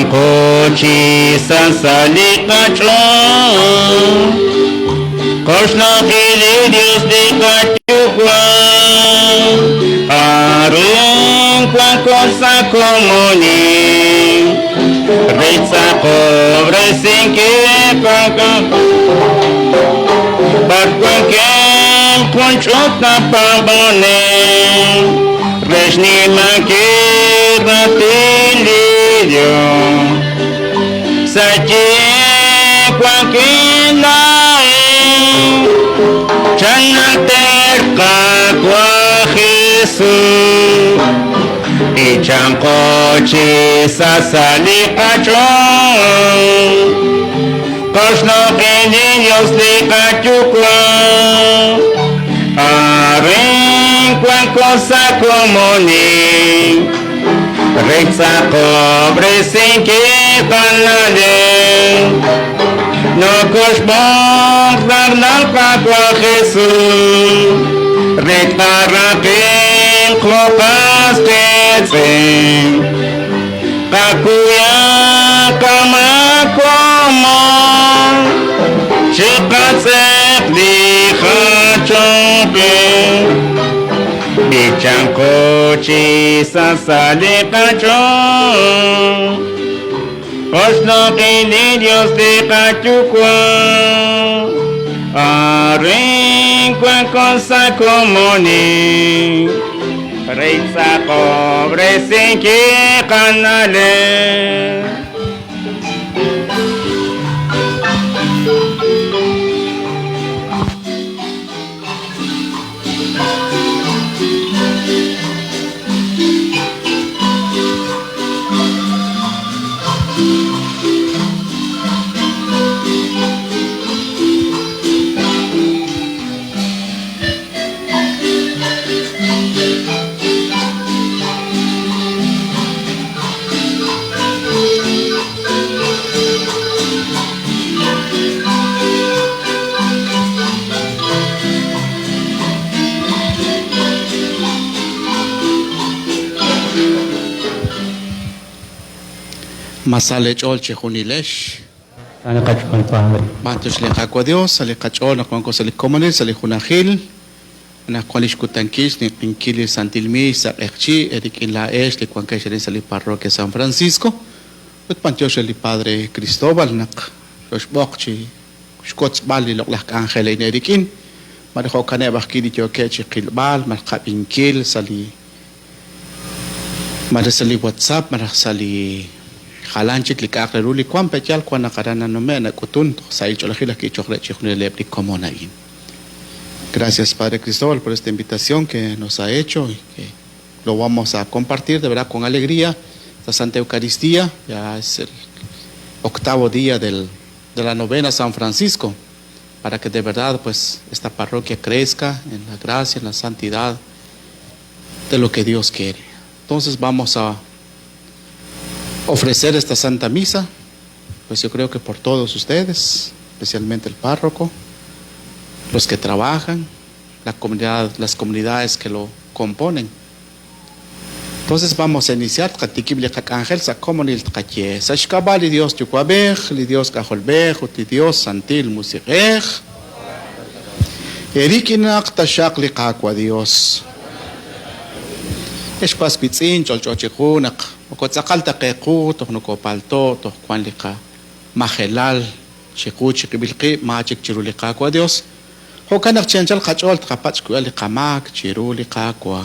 Chankochi sasalikachon Koshna kili Dios de kachukwa Arin kwa cosa comuni Ritsa cobre sin que paga Barquakem conchota pabone Reshni makira tilidio Sachi kwakinae Chanaterka kwa Jesús Y chankochi sasalikachon Koshno niños de Cachukwa Arin cuan cosa comuni Rexa cobre sin que panale No koshbong darnal kakwa Jesús Recta rapin klopas tetsin Kakuya kamakomo Chikatsek lichachompe Bichankochi sasalikachon Koshno kili Dios de Cachukwa Arin cuan cosa comuni Reitza cobre sin que canale Masale chol chejunilesh. Matos le jaco a Dios, sale cachol, no cuanco sale comunil, sale junajil. Na cualish kutankish, ni pinkili santilmi, salechchi, erik in la esh, le cuancash en sale parroquia San Francisco. Ut pantiosh el padre Cristóbal, nak, los bokchi, shkots bali loklak ángel en erikin. Marijo cane bakili yo kechi kilbal, marca pinkil, sali. Marisali WhatsApp, marasali. Halanchik li kakleruli kwan pechal kwan nakarana no me na kutun sa icholajila que chokre chikune como nain. Gracias Padre Cristóbal por esta invitación que nos ha hecho y que lo vamos a compartir de verdad con alegría. La Santa Eucaristía ya es el 8º día de la novena San Francisco para que de verdad pues esta parroquia crezca en la gracia, en la santidad de lo que Dios quiere. Entonces vamos a ofrecer esta Santa Misa, pues yo creo que por todos ustedes, especialmente el párroco, los que trabajan, la comunidad, las comunidades que lo componen. Entonces vamos a iniciar. Katikibli kakangel sa comunil tkache. Sa shkabali Dios chukwabej, li Dios kaholbej, uti Dios santil musikej. Erikinak tashak li kakwa Dios. Eshpas pitzin cholchochijunak. Okotzakal takeku, tohnoko palto, tohkwan lika majelal, chiku chikibilki, machik chirulika kwa Dios. Hokanak chenchal kachol tkapachkua lika mak, chirulika kwa.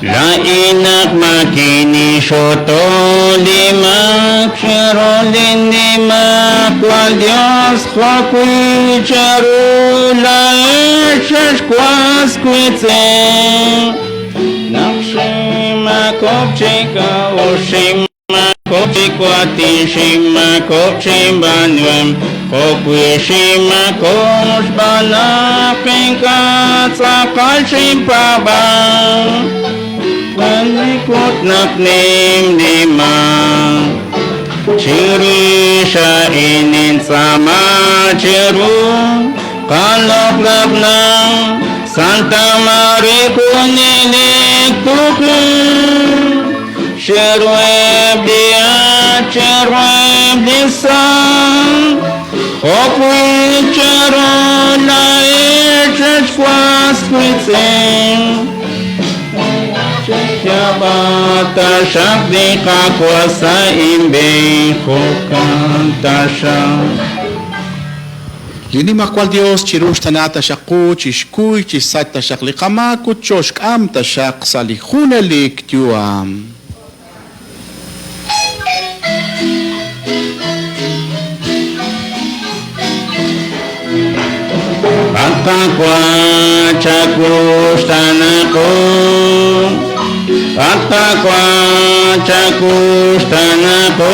La inak makini shoto lima chero lindima cual Dios joqui chero la eshes quas quitze nakshima kopchika oshima kopchikwati shima kopchimbanwem joqui shima koshbala pinka tzakal shimpaba Panikot naknim lima Chirisha inin sama chiru Kalok-lok ng Santa Maria Kunilik tukul Shirweb dia Shirweb disan Hopwi charo na church kwas kwitsing Shabata shakti kakwasa imbe Hokantasha Lini makwal Dios chirush tanata shaku chishkuy chisata shaklikamaku choshk am tashak salihunalik tuam. Atakwa chakush tanako Atakwa chakush tanako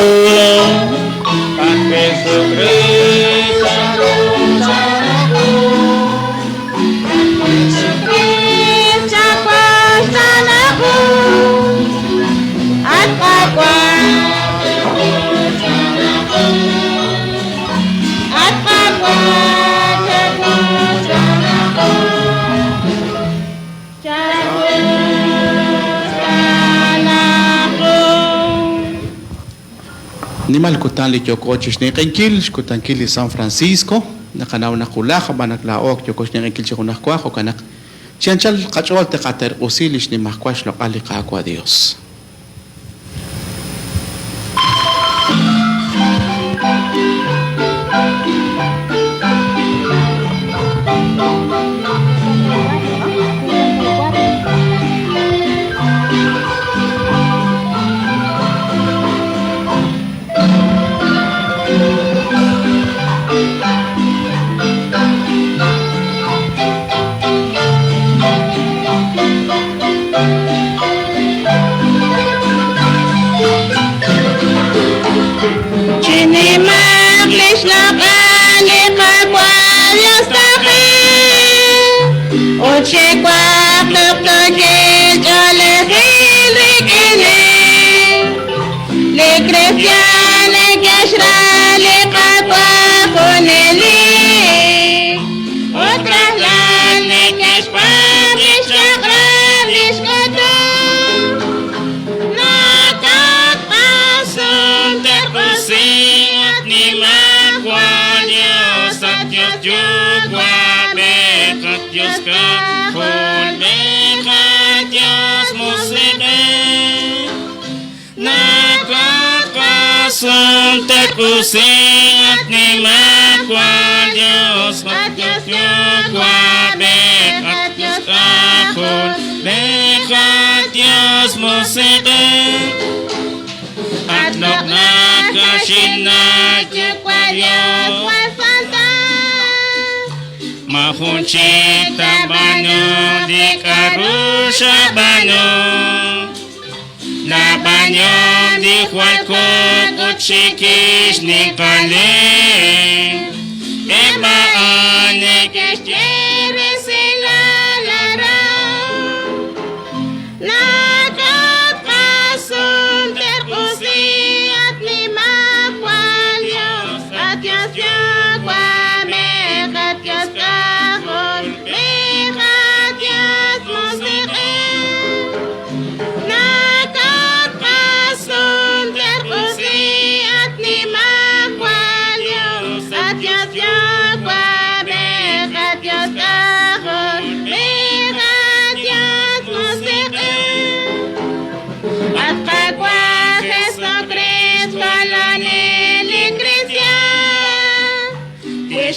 Nimal kutan li yokochish ni kinkil kutan kili San Francisco nakanaw na kulak banak laok yokosh ni kinkil chikunak kwa ko kanak chianchal kachol te kater usilish ni makwash lo ali ka kwa Dios. Kusingat ni makwa Diyos at Diyos yugwa bek at Diyos kapon bek at Diyos musikin at lok na kasin na yugwa Diyos mahunchik tabano di karusha bano La banyo di hualco kuchikis ni kale Eba ane keshere sila lara Lakat kasun terkusi at lima kwalyo At yas yagwa mekat yas kahon Mekat yas musikin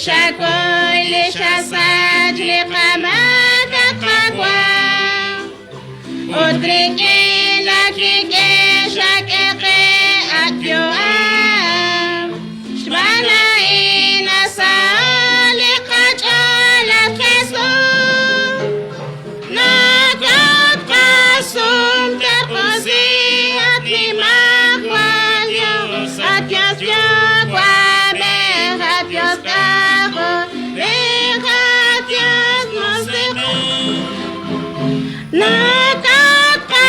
Shakoy le shasaj le kamaka kakwa Otrike la kike shakeke akyo Shbana ina sa le kachala keso Nakat kasum terkosi at limakwa Diyos at Diyos yakwa Behat Diyos Nakaka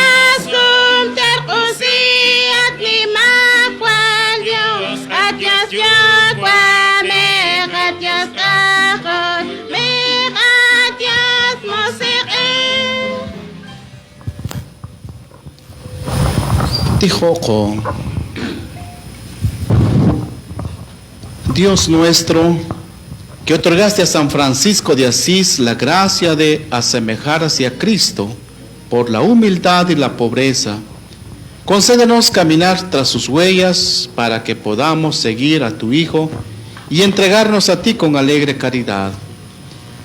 Tijoco, Dios nuestro, que otorgaste a San Francisco de Asís la gracia de asemejarse a Cristo por la humildad y la pobreza, concédenos caminar tras sus huellas para que podamos seguir a tu Hijo y entregarnos a ti con alegre caridad.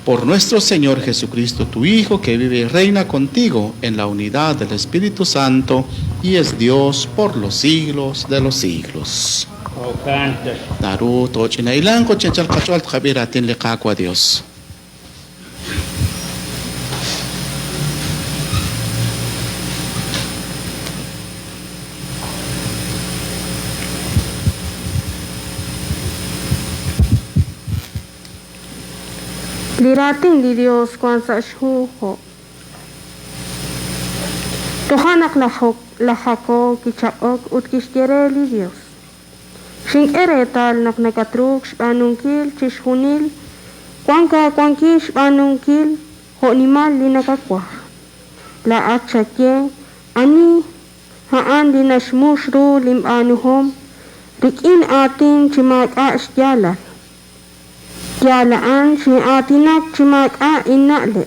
Por nuestro Señor Jesucristo, tu Hijo, que vive y reina contigo en la unidad del Espíritu Santo y es Dios por los siglos de los siglos. O cantas. Daru tochina ilan ko chenchal kachual tkhabiratin liqaqwa Dios. Lirating di Dios kwan sa shuho. Tohanak lahako kichapok ut kishkere li Dios. Shing eretal nak nakatruk spanungkil chishunil kwankish spanungkil ho nimal li nakakwa. La achake ani haan di nashmushru lim anuhom rikin atin chimak asjala. Jalaan si atinak cimaka inakle.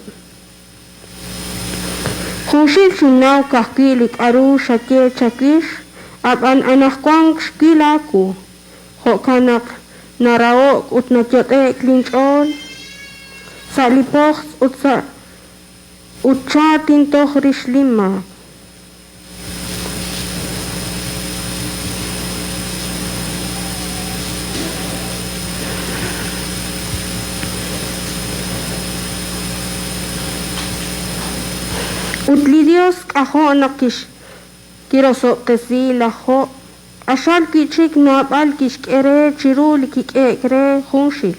Khushil sinaw kahkilik aru syake cakish apan anak kwang skilaku. Hokanak narawok ut najote klinchol. Salipoks utsa tintoh rislima. Utli Dios kaho nakish kirosok kesi laho ashal kichik nabal kishkere chirul kikekre hunshil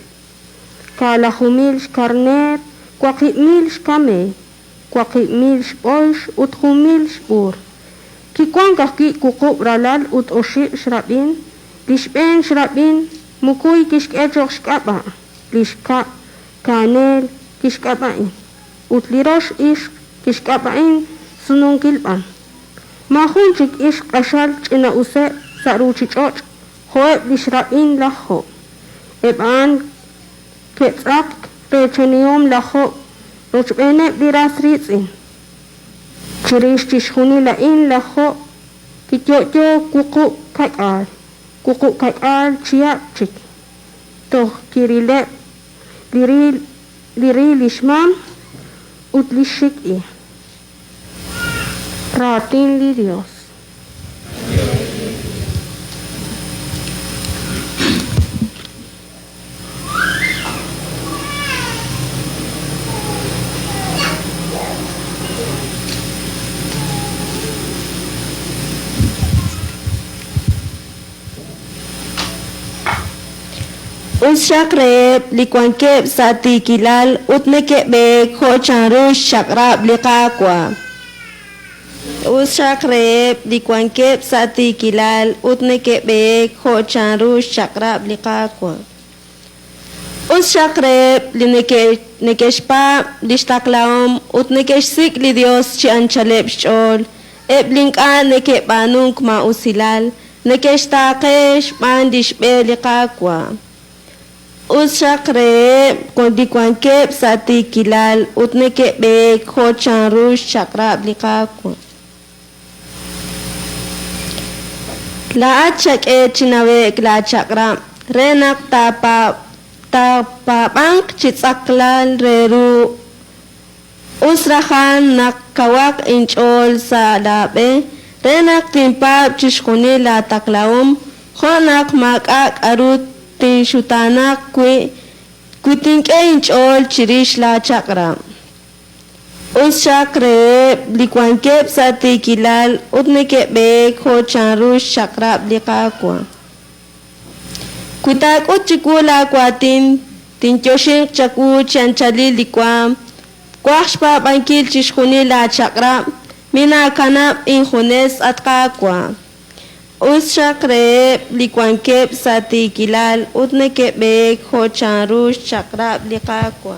kala humilsh karner kwakimilsh kame kwakimilsh oish ut humilsh ur kikwan kaki kukub ralal ut oshi shrabin lishben shrabin mukuy kishkechok shkaba lishka kanel kishkabain utli rosh ish kishkapain sunung kilpan. Mahunchik ish kashal china use saruchichoch hoeb lishrain laho. Eban ketzak rechenium laho rochbene dirasritzin. Chirish chishuni lain laho kityoyo kuku kakal chiapchik. Toh kirile liri lishmam utlishik Ratin li Dios. Ushakreb likwankeb sati kilal utnekebe khochanrush shakrab liqaqwa. Ushakreb likwankeb sati kilal utnekebe khochanrush shakrab liqaqwa. Ushakreb linekeshpa lishtaklaom utnekeshsik li Dios chi anchaleb shol eblinka nekebanunk ma usilal nekeshtakesh bandishbe liqaqwa. Ushakreb kondikwankeb sati kilal utnekebe khochanrush shakrab liqaqwa. La achak chinawek la chakra renak tapa bank chitsaklal reru usrahan nakawak inchol sa labe renak timpap chishkuni la taklaum khonak makak arut tinshutanak kwitinke inchol chirish la chakra. Ushakreb likwankeb sati kilal utnekebe khochanrush shakrab liqaqwa. Kutak uchikula kwatin tinchoshin chaku chanchali likwam kwashpa bankil chishkuni la chakra mina kanab injunes atqaqwa. Ushakreb likwankeb sati kilal utnekebe khochanrush shakrab liqaqwa.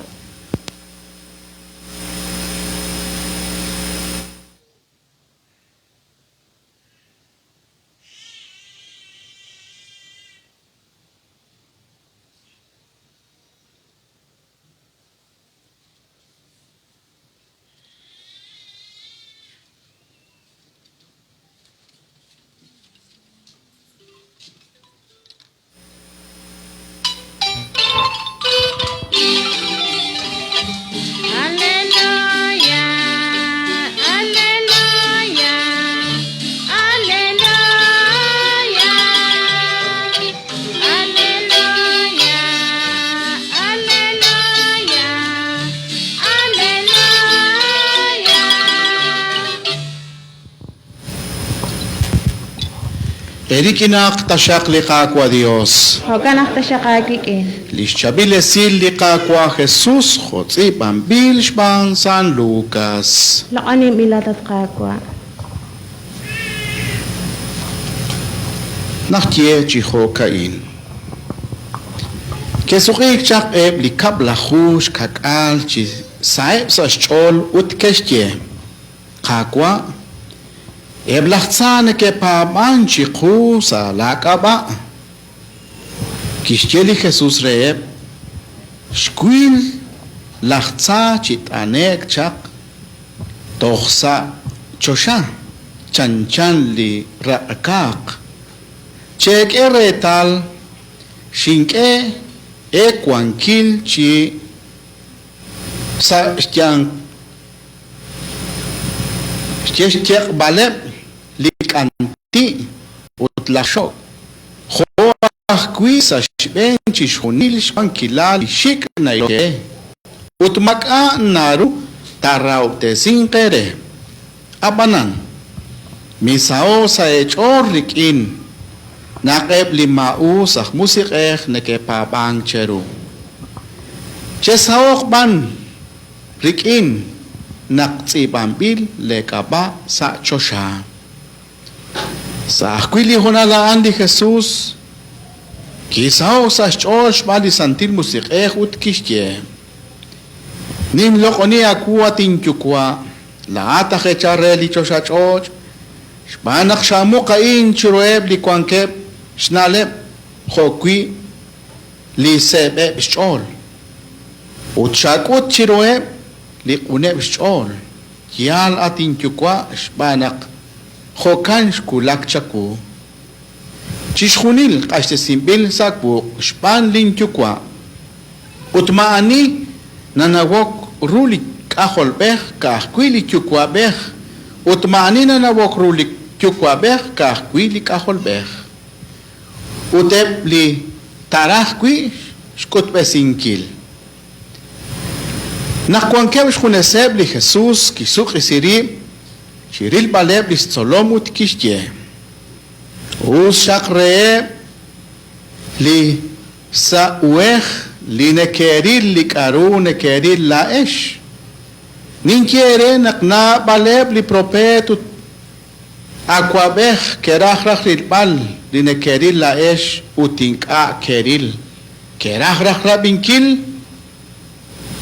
Erikinak tashak liqaqua Dios. Hokanaq tashaqakikin. Lishabile sil liqaqua Jesús jotzi bambil shban San Lucas. Laqani milatat qaqwa. Nachtie chiho kain. Kesuqik chaq eb likab lahush kakal chi saib sa chol utkeshtie. Qaqua Eblachtsan ke paban chiku sa lakaba. Kishcheli Jesús reeb. Shkuil lachtsa chitanek chak. Toxsa chosha. Chanchan li rakak. Chek eretal. Shinke ekwankil chi. Sa shtiang. Shtiang baleb. Likanti utlashok. Joach sa shben chishunil shankilal shik na yoke. Utmaka naru tarau te sinkere. Abanan. Misao sa echor rikin. Nakeb limau sa musik neke pabang cheru. Chesaok ban rikin. Nakti bambil lekaba sa chosha. Sa akwili honalaan di Jesús, kisao sa chosh mali santil musik utkishye. Nim lokoni akua tinchukwa, laata khechare li chosha chosh, shbanak shamu kain churoeb li kwankeb, shnaleb, khokwi, li sebe bishol. Utshakut chiroeb, li kuneb bishol. Yal atinchukwa, shbanak, Jokan shkulak chaku. Chishunil kashte simbil sakbu shpan linchukwa. Utmaani nanawok rulik kaholbech kahkwili chukwa bech. Utmaani nanawok rulik chukwa bech kahkwili kaholbech. Utep li tarahkwi shkutbe sinkil. Nakwankev shkuneseb li Jesús kisuk isiri. Shiril baleb listolomut kishye. Ushakre li sa uech li nekeril li karu nekeril la esh. Ninkiere nakna baleb li propetut aquabech kerachrach bal li nekeril la esh utinka keril. Kerachrach rabinkil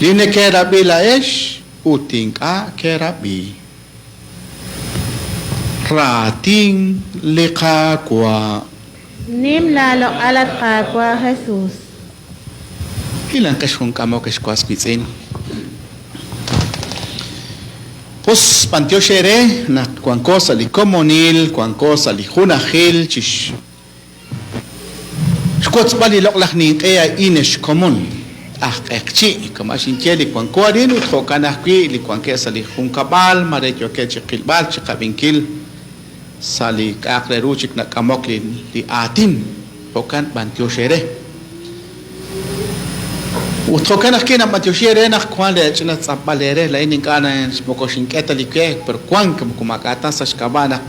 li nekerabi la esh utinka kerabi. Rating liqaqwa. Nim lalo alat qaqwa Jesús. Ilan kashkun kamo kashkwas pitzin. Pues pantio shere na cuan cosa li comunil, cuan cosa li junajil chish. Shkots bali loklach ni kaya inish comun. Ekchi, como ashin keli cuan kuarin uthokanahki li cuan kesa li junkabal, marejo ke chikilbal chikabinkil. Sali kakre ruchik na kamok li atin hokan bantio shere uthokan akina bantio shere na kwan le china tsabalere la inin kana smoko shinketa like per kwan kumakata sa shkabanak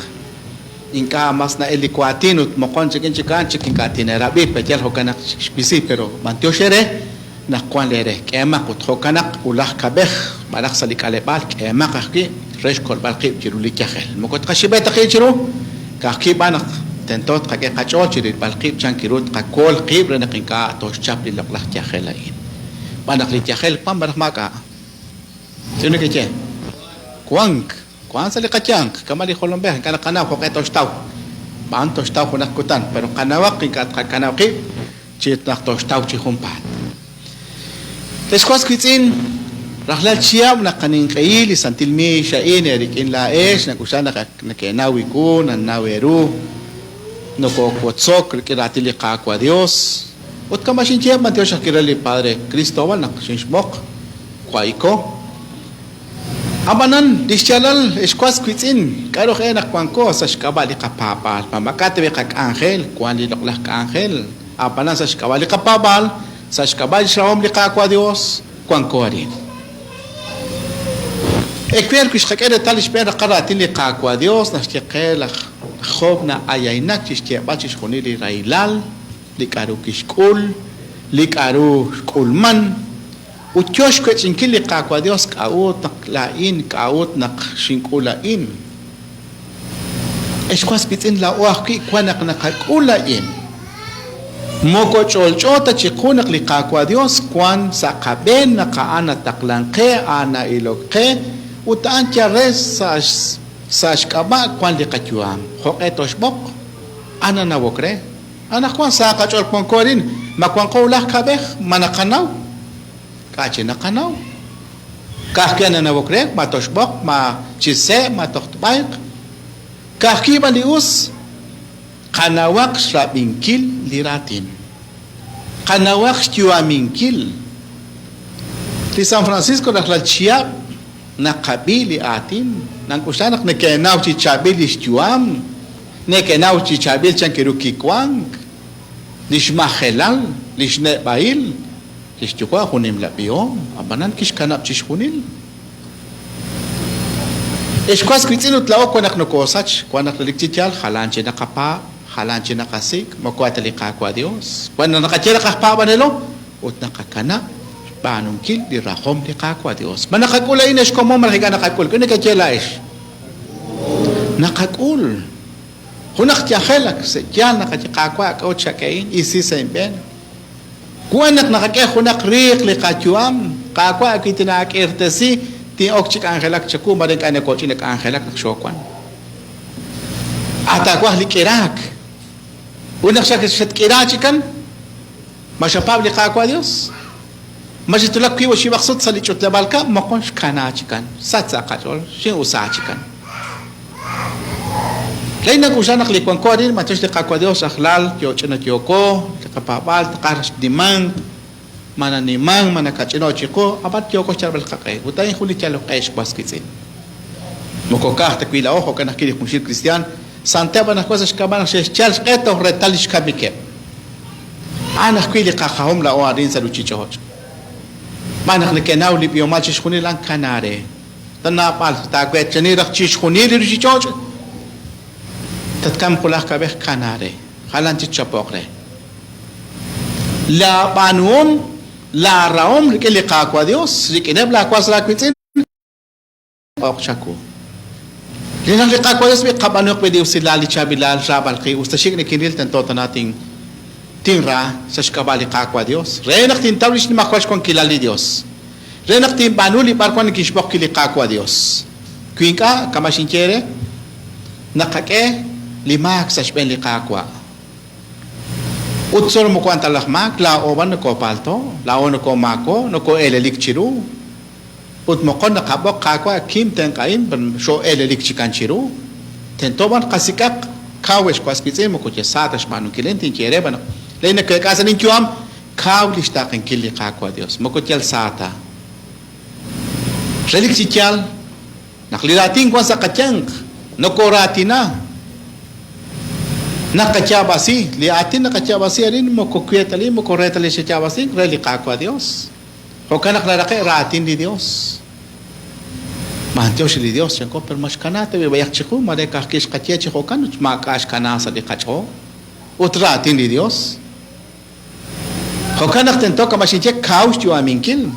inka mas na elikwatin ut mokon chikin chikin rabi petel hokan spisi pero bantio shere na kwan lere kema uthokanak ulah kabeh balak sali kalebal kema kakki resh kol balqib jiru li kakhel mokot khashibet khijiru kakki banak tentot khake khachol jiru balqib chankirut qakol qib rena qinka tosh chap li laqlah kakhelain banak li kakhel pam banak maka sino ke che kwank sali qachank kamali kholombe kana kana ko tosh taw ban tosh taw kunak kutan pero kanawak qinka kana qib chit nak tosh taw chi khumpat teskwas kitin Rahlal siyam na kaning kaili santilmi shain erikin laes na kusana na kenawi ko na naweru no ko kotsok kiratili qaqwa Dios ot kamashin siyam mateo shakirali Padre Cristobal na shinshmok kwaiko abanan disyalal eskwas kwitin karo kaya nakwanko sa shkabali kapapal pamakatwe kak angel kwan lidoklah ka angel abanan sa shkabali kapapal sa shkabali shawam li qaqwa Dios kwanko rin Ekwer kish khakere tal espera qarat li qaqwa Dios nashtiqela job na ayaynak chishtiaba chishkuni li railal li karu kishkul li karu kulman utyosh kwechinkil li kakwa Dios kaut naklain kaut nak shinkulain eshkwas pitin la oaki kwanak nakakulain moko cholchota chikunak li kakwa Dios kwan sa kaben nakaana taklanke ana ilokhe utaan kya res sa shkaba kwan li katyuam hoketos bok ana nawokre ana kwan sa kachol konkorin makwan ko ulah kabeh manakanaw kache nakanaw kahkena nawokre matos bok ma chise matokbaik kahki balius kanawak srabinkil liratin kanawak tyuaminkil di San Francisco naklalchiap nakabili atin nang kusanak nekenaw chi chabili tyuam nekenaw chi chabil chankiruki kwang lishmahelal lishne bail lishtukwa kunim labiom abanan kishkanap chishkunil eshkwas kwitsinut lao kwanak nokosach kwanak naliktityal halanche nakapa halanche nakasik makwatali kakwa Dios kwana nakachela kakpa banelo ut nakakana banungkil di rahom di kakwa Dios manakakula ines komo malhiga nakakul kuni kachela ish nakakul hunak tiyahelak se tiyan nakachikakwa kaut shakain isi sa imben kwanak nakake hunak rik li katyuam kakwa akitinak irtesi ti okchik angelak chaku maring kane kochinek angelak nakshokwan atakwa likirak unak shakit kirachikan mashapab li kakwa Dios majitulak kiwa shi maksud sa lichot labalka makonsh kanachikan satsa kachol shin usachikan lay nag-usanak likwan ko rin matos li kakwa Dios akhlal kyochina kyoko kapabal takaras dimang mananimang manakachino chiko abat kyoko charbal kakay utay huli chalo kaish kwaskitsin mukokah takwila ojo kanakili kumshir kristiyan santeba na cosas kabanak shes chals eto retalish kabike anak kwili kakahom la o arin sa luchichoch manak nekenaw li biomal chishkuni lang kanare tanapal takwet chanirak chishkuni li luchichoch tatkam kulah kabeh kanare halan chichapokre la banum la raom rikili kakwa Dios rikineb la kwasra kwitin okchaku linang kakwa Dios bi kabanok pe Dios silali chabilal rabal ki ustashik ni kinil tentota nating tinra sa shkabali kakwa Dios renak tin tawlish ni makwash kon kilali Dios renak tin banuli parkon kishbok kili kakwa Dios kwinka kamashinchere nakake limak sa shben li kakwa utsor mo kwanta lahmak la oban ko palto la ono ko mako no ko elelik chiru ut mo kon nakabok kakwa kim ten kain ban sho elelik chikan chiru tentoban kasikak kawesh kwaskitse mo ko chesatash manu kilentin chere ban leina ke kasanin chuam kawlish takin kili kakwa Dios mo ko chel sata relik chichal naklirating kwa sa kachang no ko ratina nakachabasi li atin nakachabasi rin mo kukwetali mo korretali sa chabasi reli kakwa Dios o kanak larake ratin di Dios mantios li Dios yan ko per mas kanata be bayak chiku mare kakish kache chiku kan makash kanasa di kacho utratin di Dios o kanak tento kamashinche kaus tu aminkil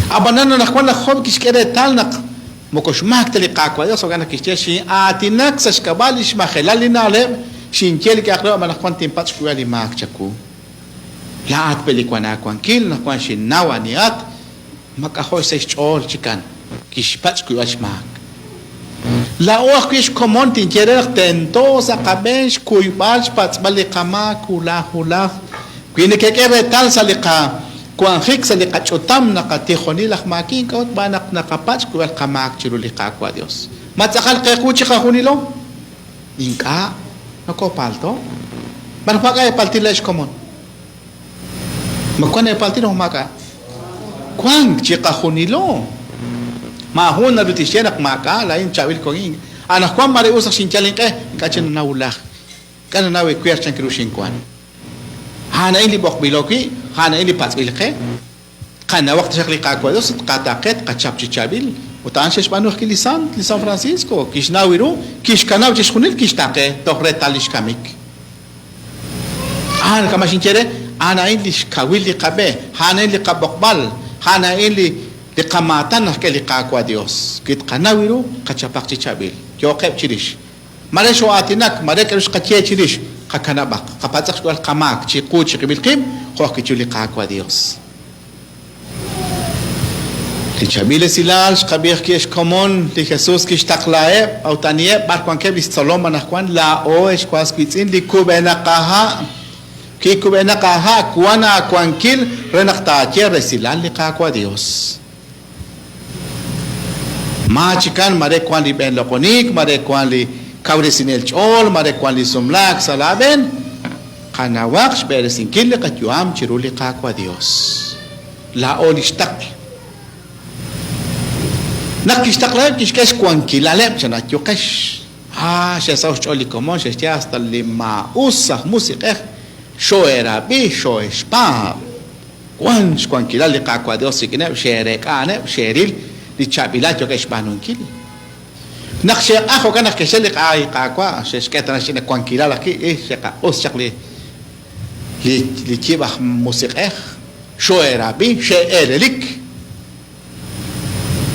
abanana nakwan la khob kishkere talnak mokosh maktali kakwa Dios ogana kisheshi atinak sa shkabalish makhelali nalem shinchel ki akro manakwan timpats kuali makchaku laat pelikwana kwankil nakwan shinawa niat makahoy sa chol chikan kishpats kuash mak la okish komon tincherer tento sa kabesh kuibash pats balikama kula hula kwini kekere tal salika kung hik sa likachutam nakatihoni lakmaking kaut banak nakapats kuwal kamak chiruli kakwa Dios matsakal kay kuchi kahunilo ingka nako palto banapagay paltilesh komon magkwan ay paltino maka kwang chikahunilo mahon na lutisyenak maka lain chawil konging anak kwang mariusak sinchalin kay kachin naulak kana nawe kwierchan kirushin kwan hana ili bok biloki hana ili pats bilke kana waqt shakli kakwa Dios qataqet qachap chichabil Utan shesh banu ki San Francisco, kish nawiru, kish kanaw kish khunil kish taqe, tohre talish kamik. Kama shinchere, ana in li kawil li qabe, hana in li qabokbal, hana in li kamatan na ke li qaqwa Dios. Kit kanawiru, kachapak chichabil. Yo qeb chirish. Mare sho atinak, mare kerush qatye chirish, qakanabak. Qapatzak shwal qamak, chiqut, chiqibil qim, khok kichu li qaqwa Dios. Chabil silal shkabir ki es común de Jesús que está clae autanie bar cuan que bistoloma na cuan la o es cuas quitzin di kubena caja ki kubena caja cuana cuanquil renacta tierra silal li caqua Dios ma chican mare cuan li ben loconik mare cuan li caure sin el chol mare cuan li sumlak salaben kanawak shbere sin kille katuam chiruli caqua Dios la o listak Nakistakla kishkesh cuanquilalep chanat yokesh. Se sa choli como se estia hasta lima usa música. Sho era bi sho spa. Cuanquilal de caqua Dios sikine shere kane sheril di chabilat yokesh banunkil. Nakshe ajo kana que se le ai caqua se sketa na cuanquilal aquí se ka us chakli li chiba música. Sho era bi she erelik.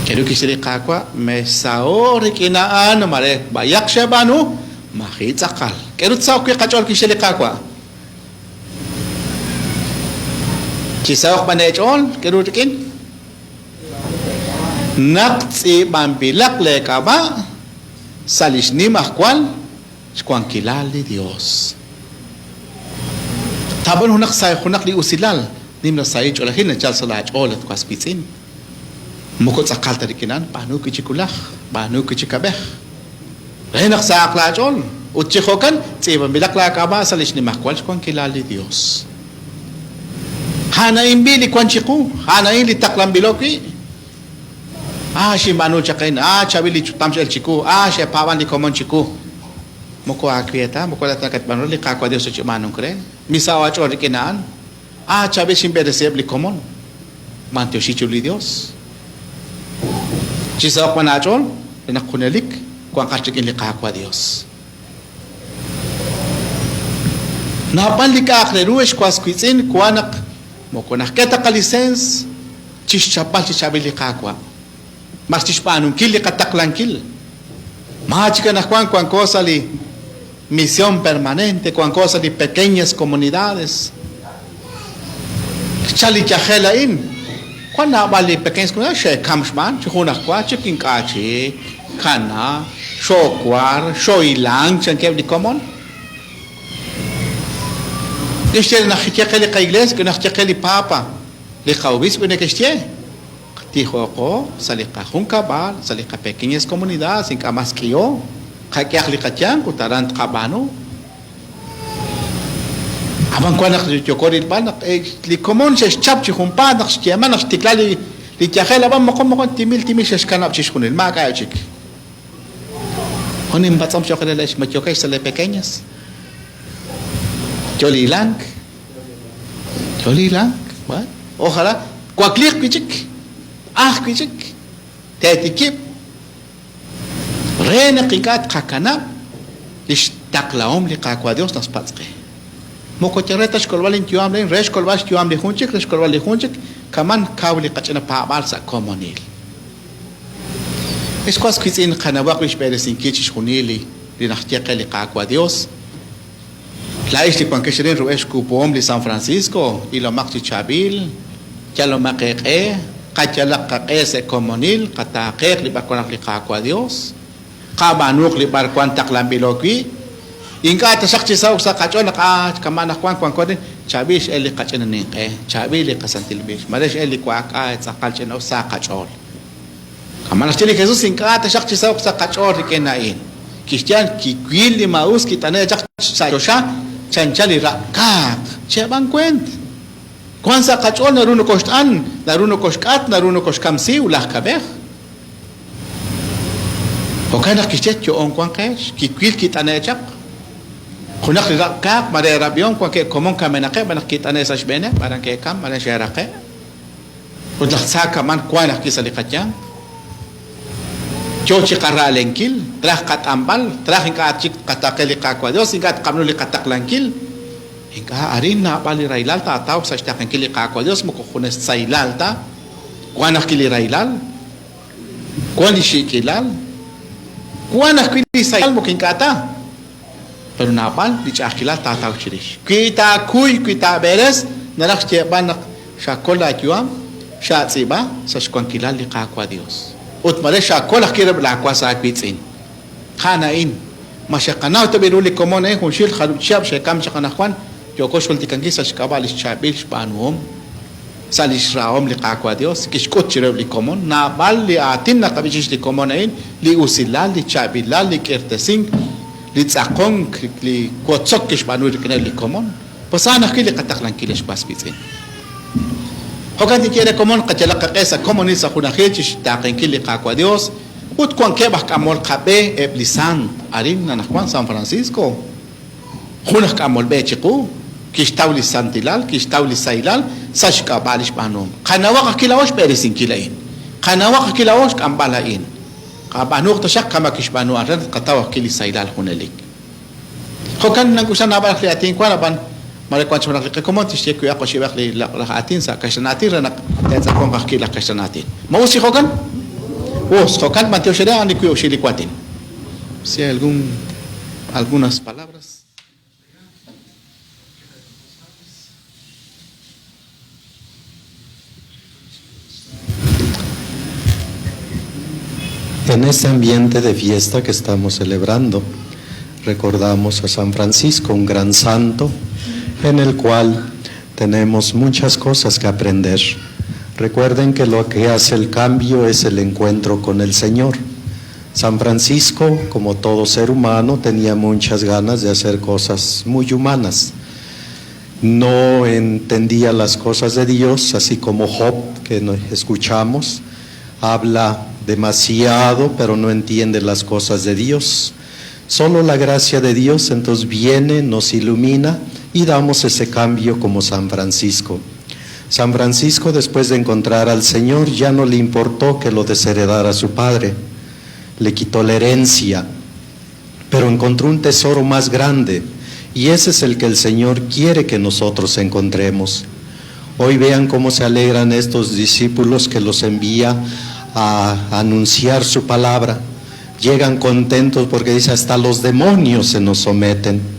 Quiero que se le caqua me saori kinaan mare bayak shabanu mahit sakal. Quiero tsao que kachol que se le caqua. Chisaok manechol quiero kin. Nakti bambilak le kaba salishni mahkwal shkuankilal de Dios. Taban hunak say hunak li usilal nimna say cholahin chal salat olat kwaspitzin. Mukot sakal tarikinan panu kichikulach panu kichikabeh renak sa aklachol utchikokan tsiban bilakla kaba salish ni makwal kon kilali Dios hana imbili kwanchiku hana ili taklam biloki shi manu chakain chabili tamsel chiku she pawan li komon chiku moko akwieta moko latakat banu li kakwa Dios chimanu kre misawa chorikinan chabe simbere sebli komon mantio shichuli Dios Chisa ako manachol, inakunelik, kung kachikin likakwa Dios. Napan likak leruesh kwas kwitsin, kuanak, mo kunak keta kalisens, chichapal chichabil likakwa. Mas chishpanung kil likataklang kil. Mahachika na kuan cosa li misión permanente, kuan cosa li pequeñas comunidades. Chali chajelain. Cuando vale pequeños como she kamshman, chukuna kwa chikin kachi, kana, shokwar, shoilang, chankev di common. Este na chichekeli ka iglesia, que na chichekeli papa, le kaubis bene que este. Tijo ko, salika hunkabal, salika pequeñas comunidades, sin kamas kiyo, kakiak likachang, kutarant kabano. Abang kuan nak jokorit ban nak li komon se chap chi humpa nak stiama nak stiklali li tiakhel abang mokon timil se skanap chi shkunil ma ka chik honim batsam chokele lesh machokay sale pequeñas joli lang what ojalá kwaklik kichik kichik tetikip rena qikat qakana lish taklaum li qaqwa Dios nas patske Mokochereta shkolvalin tiuamlen, resh kolvash tiuamli hunchik, resh kolvali hunchik, kaman kawli kachana paabal sa komonil. Es kwas kitzin kanawak wish beresin kichish hunili, li nachtiaka li qaqwa Dios. Laish li pankeshirin ruesh kupom li San Francisco, ilo makchi chabil, chalo makeke, kachalak kake se komonil, katakek li barkwanak li qaqwa Dios, kabanuk li barkwan taklam bilokwi, Inka tasak chisaw sa kachon kamanak kwan kodin chabish eli kachon ninke chabili kasantilbish malesh eli kwak sa kachon sa kachol kamanak chili Jesus inka tasak chisaw sa kachol rikenain Christian ki kwili maus kitane jak sa josha chanchali rakak chebang kwent kwan sa kachol naruno kostan naruno koskat naruno koskamsi ulah kabeh Okana Christian yo on kwan kesh ki kwil kitane jak Kunak rakak mare rabion kwa ke komon kamenake banakita na sa shbene barang ke kam mare sharake Kudak sa kaman kwa nakisa likatyan chochi qaralenkil traj katambal traj inka chik katakeli kakwa Dios inka kamnuli kataklankil inka arina bali railalta ataw sa shtakenkili kakwa Dios mo kukunes sailalta kuanak kili railal kuani shikilal kuanak kili sailal mo kinkata pero napal di chakilal tataw chirish kita kuy kita beres narak cheban shakola kyuam shatsiba sa shkwankilal li kakwa Dios utmare shakola kirab la kwa sa pitsin khanain mashaqana tabiruli komone hunshil khalut shab shekam shaqana khwan yokosh ultikangi sa shkabal shabil shpanuhom salish raom li kakwa Dios kishkot chirab li komon na bal li atin na kabichish li komonain li usilal li chabilal li kertesin li tsakong li kotsok kishpanu li komon pasana kili kataklan kilish bas pitsin Hokan ti quiere común cachala caquesa común isa junajil chistaquen kili kakwa Dios ut cuan kebas kamol kabe eblisan arim na Juan San Francisco junaj kamol be chiku kistawli santilal kistawli sailal sashka balish banom kanawa kilaosh peresin kilain kanawa kilaosh kambalain kabanuk to shak kama kishbanu aran katawa kili sailal hunelik Hokan nangusan nabal khiatin kwanaban Mare kwancho na como tishye kuya ko shibak li la atin sa kasanatin ranak tetsa kon kakki la kasanatin mausi hokan os hokan manteo shera ani kuyo shili kwatin si hay algunas palabras En este ambiente de fiesta que estamos celebrando recordamos a San Francisco, un gran santo en el cual tenemos muchas cosas que aprender. Recuerden que lo que hace el cambio es el encuentro con el Señor. San Francisco, como todo ser humano, tenía muchas ganas de hacer cosas muy humanas. No entendía las cosas de Dios, así como Job, que escuchamos, habla demasiado, pero no entiende las cosas de Dios. Solo la gracia de Dios entonces viene, nos ilumina y damos ese cambio como San Francisco. San Francisco, después de encontrar al Señor, ya no le importó que lo desheredara su padre, le quitó la herencia, pero encontró un tesoro más grande y ese es el que el Señor quiere que nosotros encontremos. Hoy vean cómo se alegran estos discípulos que los envía a anunciar su palabra. Llegan contentos porque dice hasta los demonios se nos someten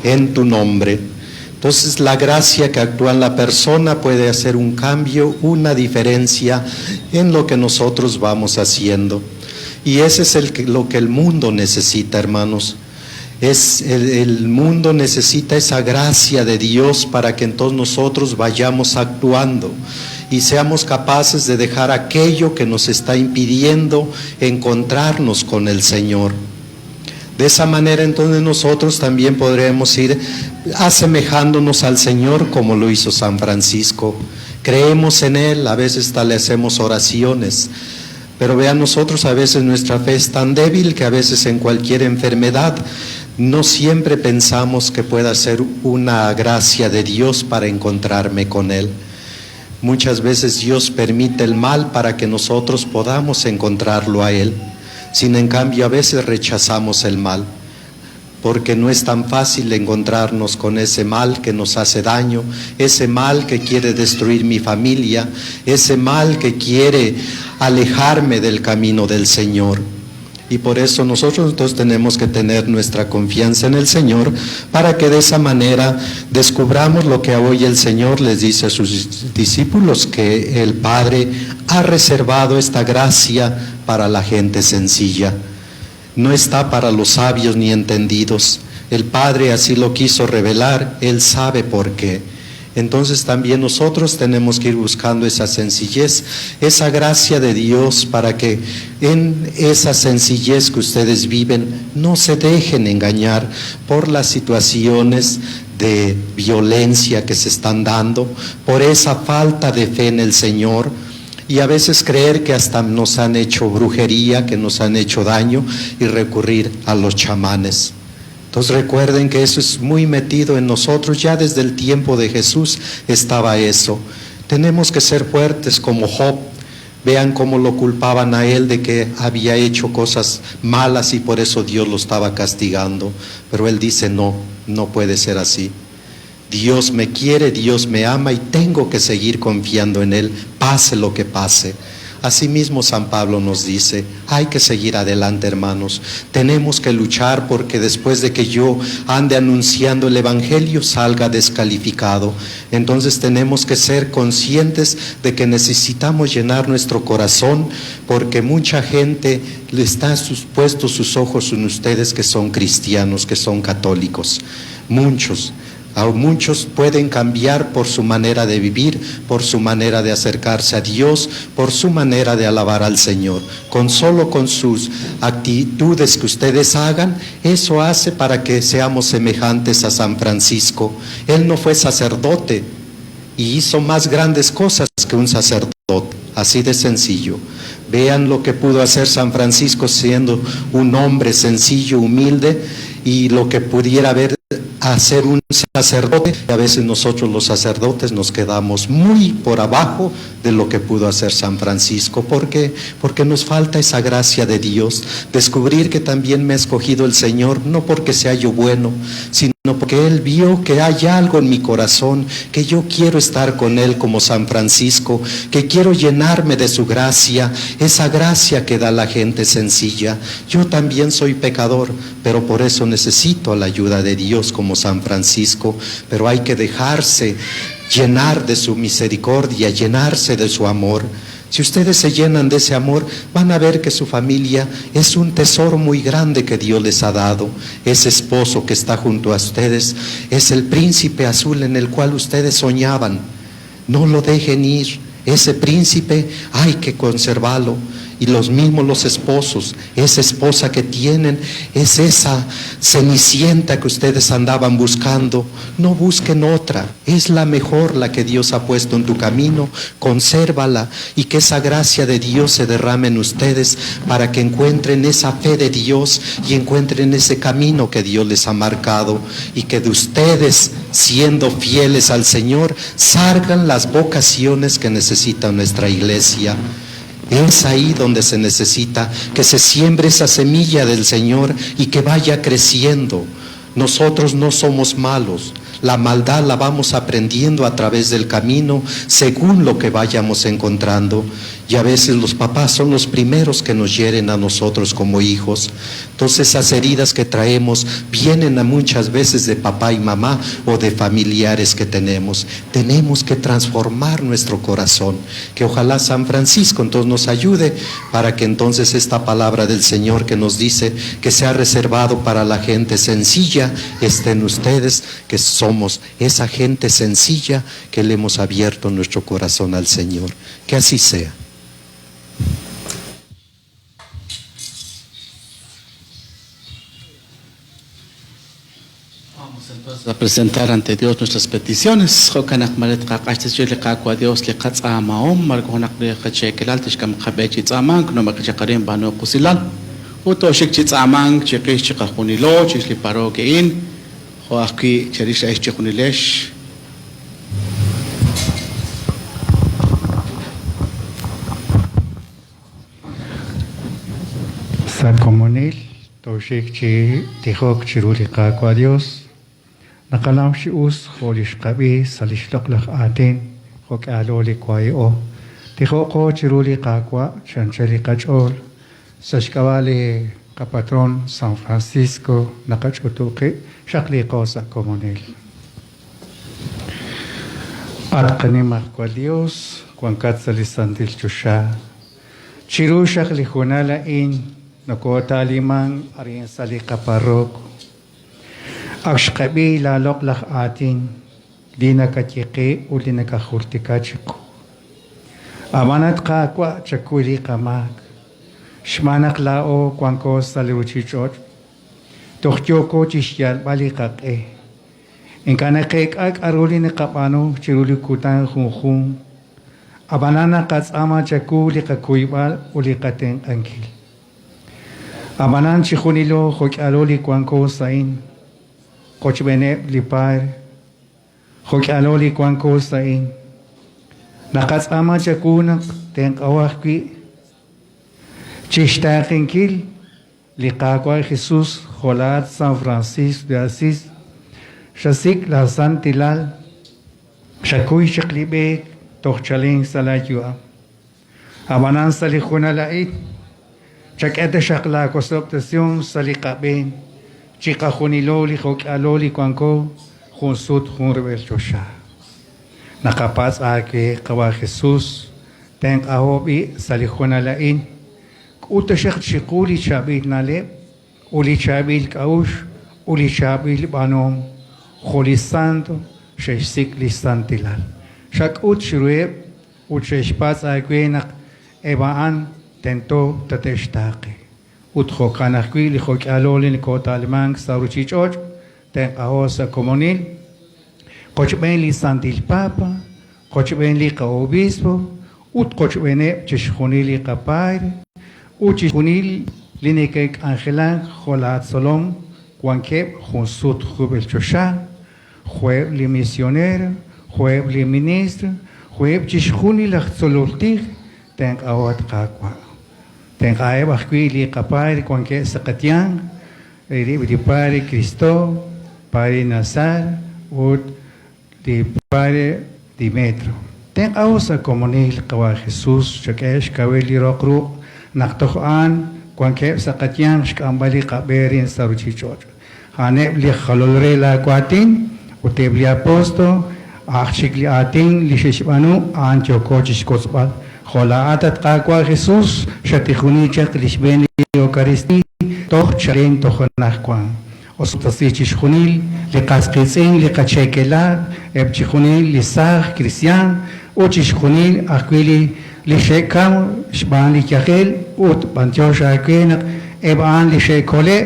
en tu nombre. Entonces la gracia que actúa en la persona puede hacer un cambio, una diferencia en lo que nosotros vamos haciendo. Y ese es lo que el mundo necesita, hermanos. El mundo necesita esa gracia de Dios para que entonces nosotros vayamos actuando y seamos capaces de dejar aquello que nos está impidiendo encontrarnos con el Señor. De esa manera entonces nosotros también podremos ir asemejándonos al Señor como lo hizo San Francisco. Creemos en Él, a veces hasta le hacemos oraciones, pero vean, nosotros a veces nuestra fe es tan débil que a veces en cualquier enfermedad no siempre pensamos que pueda ser una gracia de Dios para encontrarme con Él. Muchas veces Dios permite el mal para que nosotros podamos encontrarlo a Él. Sin en cambio, a veces rechazamos el mal, porque no es tan fácil encontrarnos con ese mal que nos hace daño, ese mal que quiere destruir mi familia, ese mal que quiere alejarme del camino del Señor. Y por eso nosotros entonces tenemos que tener nuestra confianza en el Señor para que de esa manera descubramos lo que hoy el Señor les dice a sus discípulos, que el Padre ha reservado esta gracia para la gente sencilla. No está para los sabios ni entendidos. El Padre así lo quiso revelar, Él sabe por qué. Entonces también nosotros tenemos que ir buscando esa sencillez, esa gracia de Dios, para que en esa sencillez que ustedes viven no se dejen engañar por las situaciones de violencia que se están dando, por esa falta de fe en el Señor, y a veces creer que hasta nos han hecho brujería, que nos han hecho daño, y recurrir a los chamanes. Entonces recuerden que eso es muy metido en nosotros, ya desde el tiempo de Jesús estaba eso. Tenemos que ser fuertes como Job. Vean cómo lo culpaban a él de que había hecho cosas malas y por eso Dios lo estaba castigando. Pero él dice, no, no puede ser así. Dios me quiere, Dios me ama y tengo que seguir confiando en Él, pase lo que pase. Asimismo, San Pablo nos dice, hay que seguir adelante, hermanos. Tenemos que luchar porque después de que yo ande anunciando el Evangelio salga descalificado. Entonces tenemos que ser conscientes de que necesitamos llenar nuestro corazón porque mucha gente le está puesto sus ojos en ustedes que son cristianos, que son católicos. Muchos pueden cambiar por su manera de vivir, por su manera de acercarse a Dios, por su manera de alabar al Señor. Solo con sus actitudes que ustedes hagan, eso hace para que seamos semejantes a San Francisco. Él no fue sacerdote y hizo más grandes cosas que un sacerdote, así de sencillo. Vean lo que pudo hacer San Francisco siendo un hombre sencillo, humilde, y lo que pudiera hacer un sacerdote. Y a veces nosotros los sacerdotes nos quedamos muy por abajo de lo que pudo hacer San Francisco. ¿Por qué? Porque nos falta esa gracia de Dios, descubrir que también me ha escogido el Señor, no porque sea yo bueno, sino porque Él vio que hay algo en mi corazón, que yo quiero estar con Él como San Francisco, que quiero llenarme de su gracia, esa gracia que da la gente sencilla. Yo también soy pecador, pero por eso necesito la ayuda de Dios como San Francisco, pero hay que dejarse llenar de su misericordia, llenarse de su amor. Si ustedes se llenan de ese amor, van a ver que su familia es un tesoro muy grande que Dios les ha dado. Ese esposo que está junto a ustedes es el príncipe azul en el cual ustedes soñaban. No lo dejen ir. Ese príncipe hay que conservarlo. Y los esposos, esa esposa que tienen, es esa cenicienta que ustedes andaban buscando. No busquen otra, es la mejor la que Dios ha puesto en tu camino. Consérvala y que esa gracia de Dios se derrame en ustedes para que encuentren esa fe de Dios y encuentren ese camino que Dios les ha marcado, y que de ustedes, siendo fieles al Señor, salgan las vocaciones que necesita nuestra iglesia. Es ahí donde se necesita que se siembre esa semilla del Señor y que vaya creciendo. Nosotros no somos malos. La maldad la vamos aprendiendo a través del camino según lo que vayamos encontrando. Y a veces los papás son los primeros que nos hieren a nosotros como hijos. Entonces esas heridas que traemos vienen a muchas veces de papá y mamá o de familiares que tenemos. Tenemos que transformar nuestro corazón. Que ojalá San Francisco entonces nos ayude para que entonces esta palabra del Señor que nos dice que se ha reservado para la gente sencilla esté en ustedes, que somos esa gente sencilla que le hemos abierto nuestro corazón al Señor. Que así sea. Vamos entonces a presentar ante Dios nuestras peticiones. Jokanak malet qaqashtes yele qaqwa Dios le qatsa maom margonak le qachekelal tishkam qabechi tsaman no makachaqarim bano qusilal. Uto shik tsaman chiqish chiqaqunilo chisli parokein. Jo aquí cherish aish chiqunilesh. Sacomonil, Toshik Chi, Tihok Chirulika kwa Dios, Nakalam Shius, Holish Kabi, Salishlok Atin, Hok Aloli Kwaio, Tihoko Chirulika kwa, Chancheli Kachol, Sashkawali Kapatron, San Francisco, Nakachutuki, Shakli Kosa Comonil. Atkanimah kwa Dios, Kwankatsali Santil Chusha, Chiru Shakli Hunala in, Nakotaliman arin sali kaparok. Akshkabi lalok lak atin. Di nakachiki uli nakahurtikachiko. Amanat ka kwa chakuli kamak. Shmanak lao kwanko sali uchichot. Tokhyoko chishyal balikak e. Inkanakek ak aruli nakapano chiruli kutang khung. Abanana katsama chakuli kakuibal uli kateng angkil. Amanan chikunilo hokaloli kwanko sain, kochbene lipar, hokaloli kwanko sain, nakasama chakunak ten awaki chishtaqinkil liqaqwa Jesús Jolat San Francisco de Asís shasik la santilal shakuy shaklibe tochalen salayua abanan salijuna lait chakete shakla kosoptación salikaben chica juniloli jokaloli kwanko junsut junrebel chosha nakapaz ake kawa Jesús ten ahobi salijuna lain uta shak chikuli chabit nale uli chabil kaush uli chabil banom Holy Santo shesik lisantilal shak ut shrueb ut shespaz akwenak ebaan tento tateshtaqi ut khokanakwi li khokalolin kotalmang saruchichoj ten ahosa comunil qochben li santil papa qochben li obispo ut qochbene chishkhunili qapair ut chishkhunil linikek angelan kholat solom kwankeb khonsut khubel chosha jueb li misionero jueb li ministro jueb chishkhuni lachtsolultig ten awat qaqwa ten ae bakwi li qapair kwanke sakatian di pare Cristo pare Nazar ut di pare Dimetro ten awsa comunil qawa Jesús chakesh kaweli rokru naqtohan kwanke sakatian shkambali qaberin saruchichot haneb li khalolre la kwatin utebli aposto achikli atin li shishbanu ancho kochish kosbal khola atat qaqwa Jesús shatikhuni chaklishben eucaristi toch chalen toch nakwan osutasichis khunil li qasqitsin li qachekela ebchikhunil li sag cristian uchis khunil akwili li shekam shban li yakhel ut bantiosh akwenak eban li shekole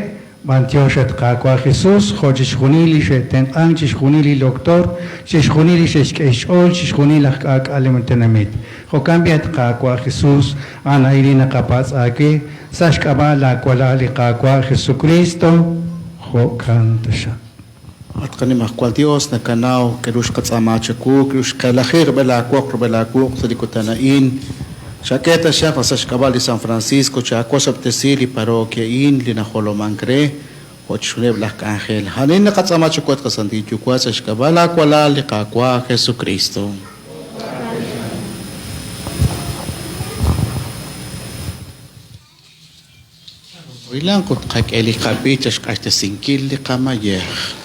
Bantioshet qaqwa Jesús, Hochis Junili, Sheten Anchis Junili, doctor, Shish Junili, Shishol, Shish Junil, Alimentanamit. Hokambiat qaqwa Jesús, Ana Irina Capaz Ake, Sashkaba, la Kuala, Qaqwa Jesucristo, Hokantasha. Atkanimah kwal Dios na kanao kerush katsamachaku kerush kalahir belakuk sadikutanain Shaketa shafa sashkabal di San Francisco chakosap tesili parokia in lina holomangre ochuleb la ángel halin na katsamachakuat kasantichu kwa sashkabala kwala liqaqwa Jesucristo Ilan kut qak eli qabichash qashta sinkil liqamayeh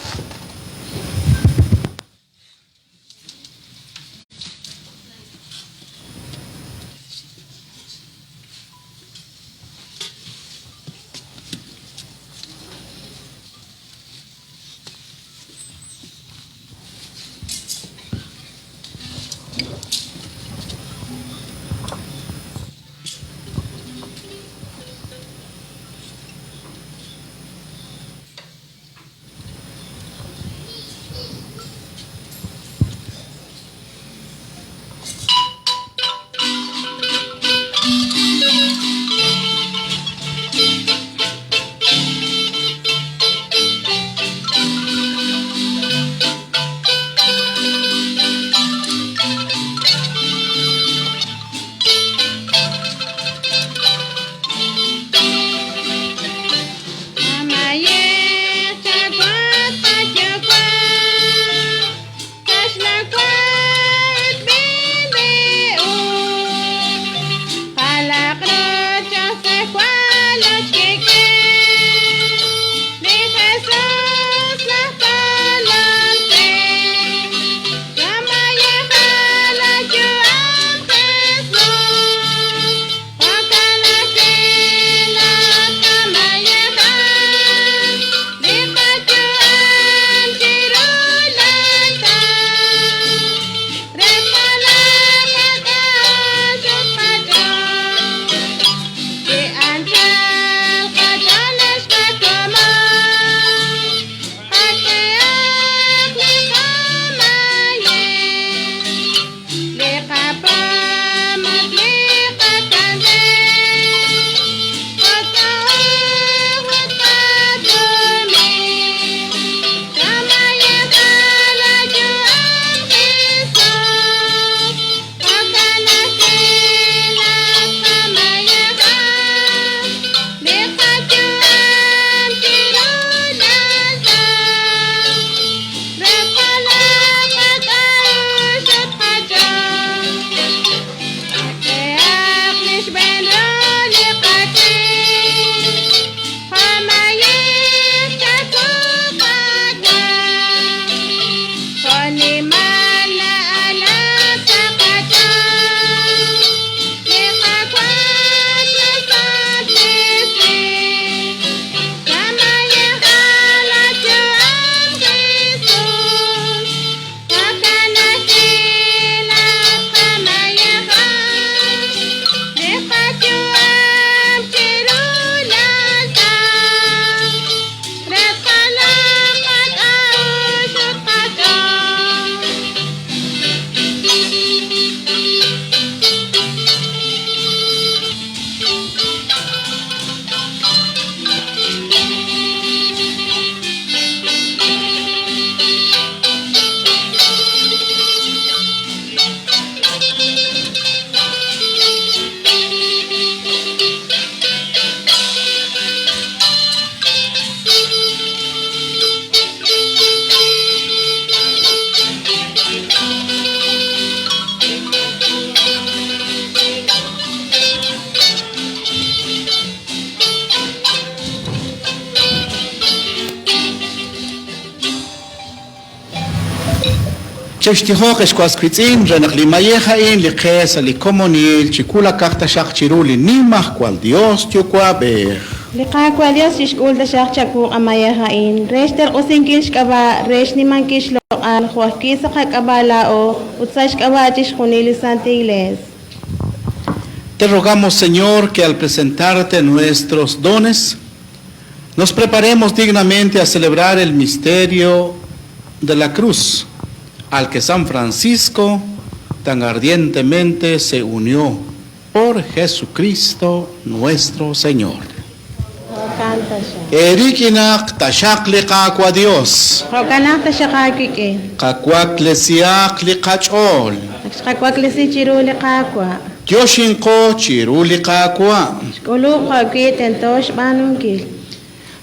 Cheshtihok esquasquitzin, renaclimayejain, liqesa, licomonil, chicula carta shachchiruli, nimach cual Dios tiuquaber. Liqaqua Dios ishkul da shaq chaku amayahain. Resh der usinkil shkaba, resh niman kish loqal, huakisa qakabala o, utsash kabatish junili santiles. Te rogamos, Señor, que al presentarte nuestros dones, nos preparemos dignamente a celebrar el misterio de la cruz, al que San Francisco tan ardientemente se unió por Jesucristo nuestro Señor. Canta siya. Erikinak tashak liqaqua Dios, Hokanak ta siya kakike. qaquak lesiak liqachol, Nagskakwak lisi chiru liqaqua. Dioshinko chiru liqaqua, Shkulu kakit entosh banungkil.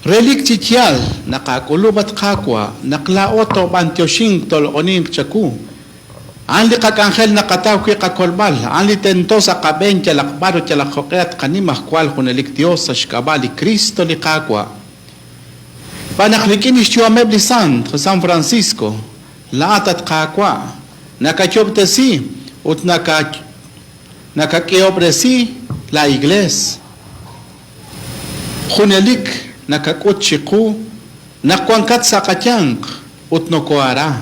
relik chichial nakakulubat qaqua, naklaoto bantioshin tolonin chaku. Anli kakangel nakataw ki kakolbal, anli tento sa kaben lakbaro lakhoket kanimah kwal hunelik Dios sa shkabali Cristo liqaqua. Panaklikin ishtiwa mebli San Francisco, laatat qaqua, nakachobtesi ut nakakiobresi la iglesia. Hunelik nakakutchiku, nakwankat sa kachank ut nokoara,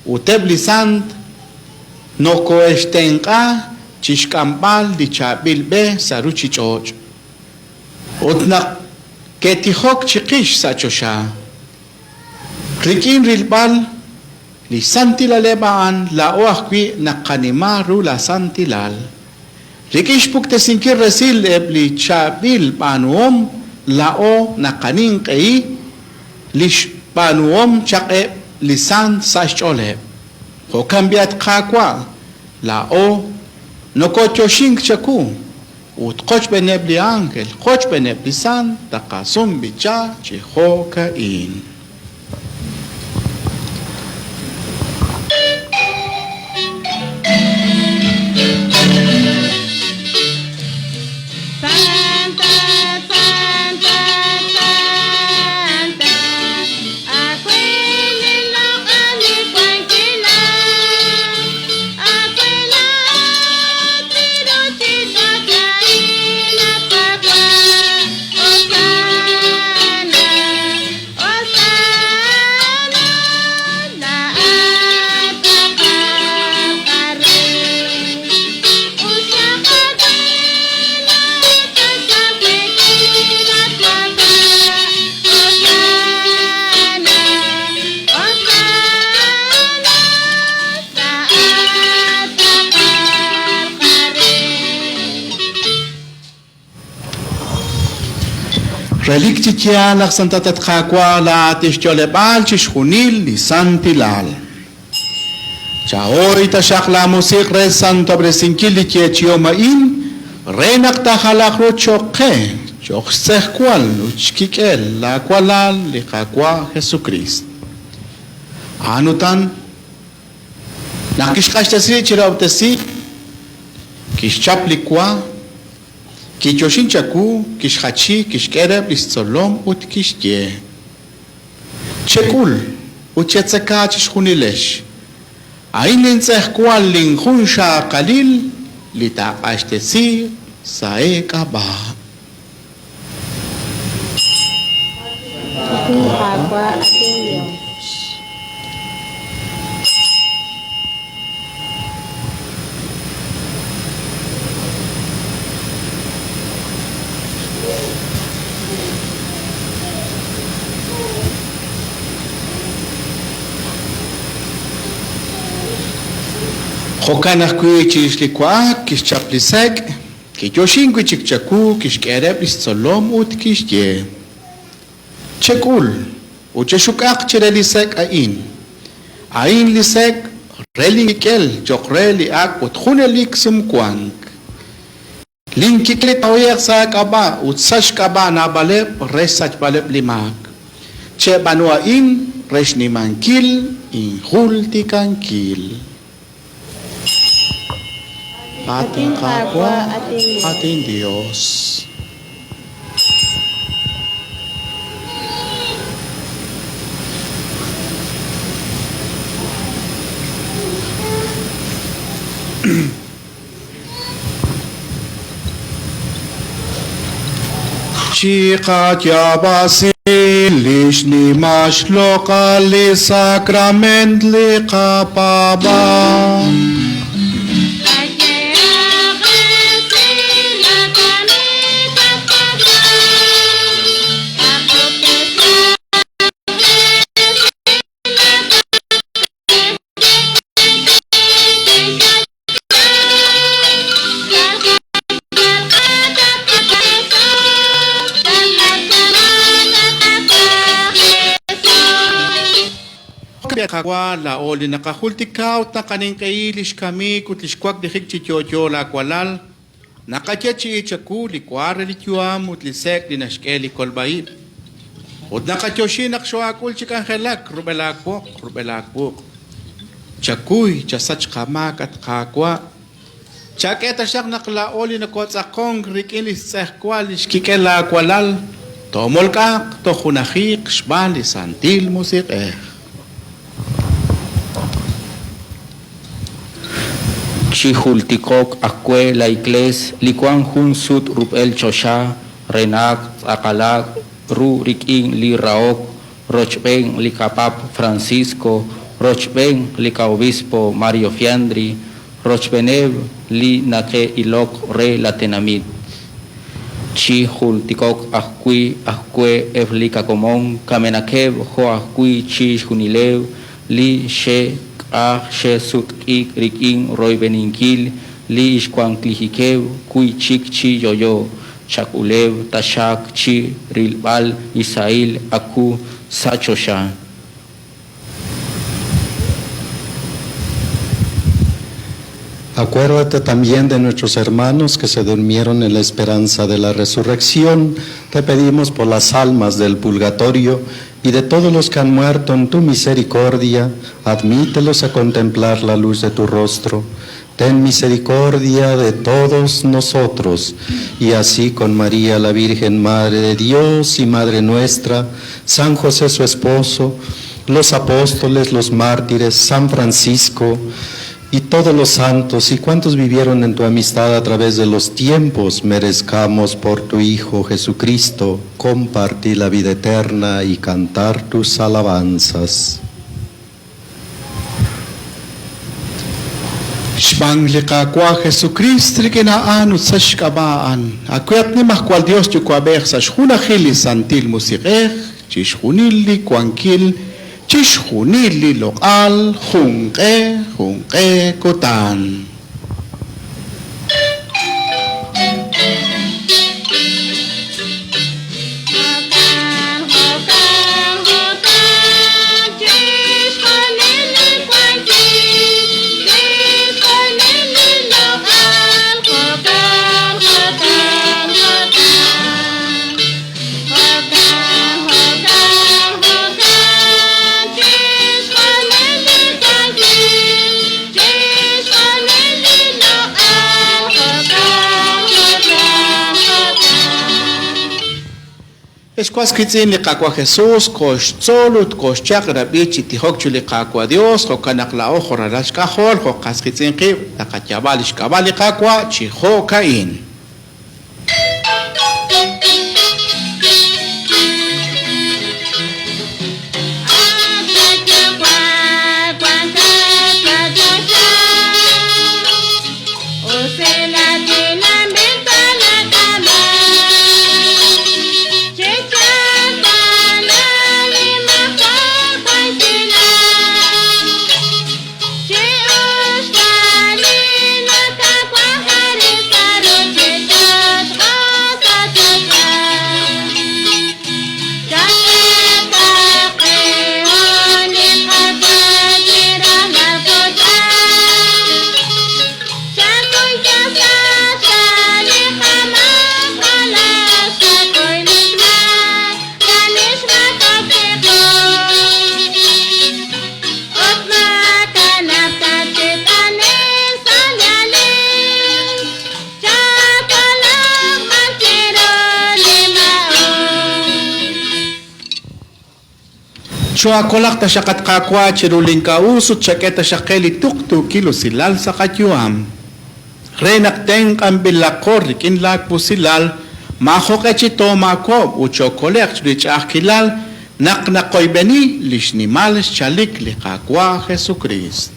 utebli Sant no coestenca chishkampal di chabilbe saruchi choch utna ketihok chikish sachosha krikin rilbal li santilalebaan la oahqui nakanimaru la santilal rikish pukte sinkir resil ebli chabil panuom la o nakanin kei lish panuom chake lisan sashole o cambiat qaqua la o no cocho shink chaku ut qoch benebli angel qoch benebli san taqasum bicha chihoka in relik chichialak santatat qaqua la tishcholebal chishjunil li santilal chaoy tashak la musik re santo bresinkil li chiechiomain renak tajalak ro choque choxseh cual uchkikel la cualal li qaqua Jesucristo anutan nakishqashtasi chirabtasi kishchaplikwa Kichoshin chaku, kishhachi, kishkereb, listolom, ut kishye. Chekul, uchetzeka chishunilesh. Ainin kual linjunsha kalil, litaqashtesi, saekaba. Liqaqua ating Dios. Hokanak kuichis likwa, kishchaplisek, kichoshin kuichikchaku, kishkereb, listolom, ut kishye. Chekul, ucheshukak chirelisek ain. Ain lisek, relikel, jokreli ak, uthunelik sumkwang. Linkiklit awyek sa kaba, utsash kaba nabalep, resach balep limak. Che banuain, resnimankil, inhultikankil. Ating kapwa, ating Diyos. Chica ya basilish ni mash locali sacrament li kapaba. Kakwa la oli nakahultikaw ta kaning kailish kami kutlishkwak dihik chichocho la kwalal nakachachi ichaku likware lichuam utlisek dinashkeli kolbai ut nakachoshi nakshwakul chikangelak rubelakpo chakuy chasach kamak at kakwa chaketa shak nakla oli nakotsakong rikilis tsehkwalish kikela kwalal tomolkak tohunahik shbali santil musik Chihultikok akwe la igles likuan hunsut rupel chosha renak akalak ru riking li raok rochbeng li kapap Francisco rochbeng li kaobispo Mario Fiandri rochbenev li nake ilok re latenamid Chihultikok akwe evlika komon kamenakev ho akui chihunilev li she she sutki riking roy beninkil li ishkwang klihikev kui chik chi yoyo chakulev tashak chi rilbal isail aku sachosha. Acuérdate también de nuestros hermanos que se durmieron en la esperanza de la resurrección. Te pedimos por las almas del purgatorio y de todos los que han muerto en tu misericordia, admítelos a contemplar la luz de tu rostro. Ten misericordia de todos nosotros, y así con María, la Virgen Madre de Dios y Madre nuestra, San José su esposo, los apóstoles, los mártires, San Francisco, y todos los santos y cuantos vivieron en tu amistad a través de los tiempos, merezcamos por tu Hijo Jesucristo compartir la vida eterna y cantar tus alabanzas. Shbang liqaqua Jesucristo kinaan utsashkabaan. Akwet ni mahkwal Dios chukwabeh sa shuna khili santil musiqeh, chishunili kwankil, chishunili lokal, junqe kotan. Escuas kitzin liqaqua Jesús, kosh tzolut, kosh chakra bichi tihok chuliqaqua Dios, hokanaqla ojo rarashkajol, hokas kitzin qib, taqachabalish kabaliqaqua, chiho kain. Saruti Choakolak ta shakat kakwa chiruling kausut shaketa shakeli tuktu kilo silal sa katyuam. Renak teng kambilakor rikin lakpo silal mahokachito makob u chokolek rich akilal naknakoy beni lishnimal chalik likakwa Jesucristo.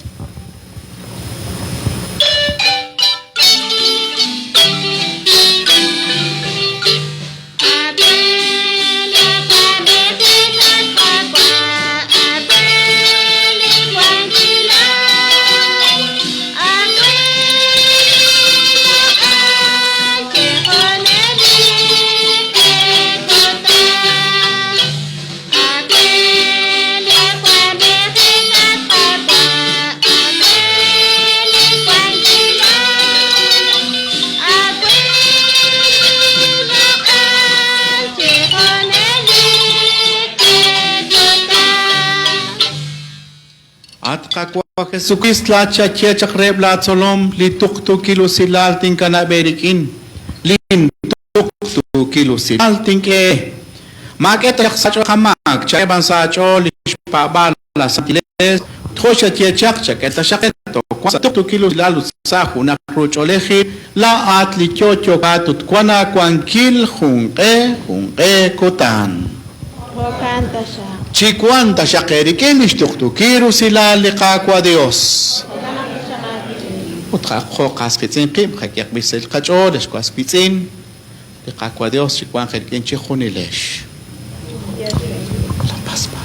Kakwa Jesucristo la chacha chakreb la tsolom li tuktu kilo silal tin kana berikin lin tuktu kilo silal tin ke maketa sacho kamak chay bansacho li pabala santiles trocha tiechak chaketa shaketo kwa tuktu kilo silal sa huna procholeji la atli chocho katut kwana kwankil junque kotan Hokanta siya. Chicuanta shakeri que lishtuktu kiru sila liqaqua Dios. Utra qoqas kitzin qim qakiq bisel qacho desquas pitzin liqaqua Dios chicuan qerqin chikhunilesh. La paz Padre.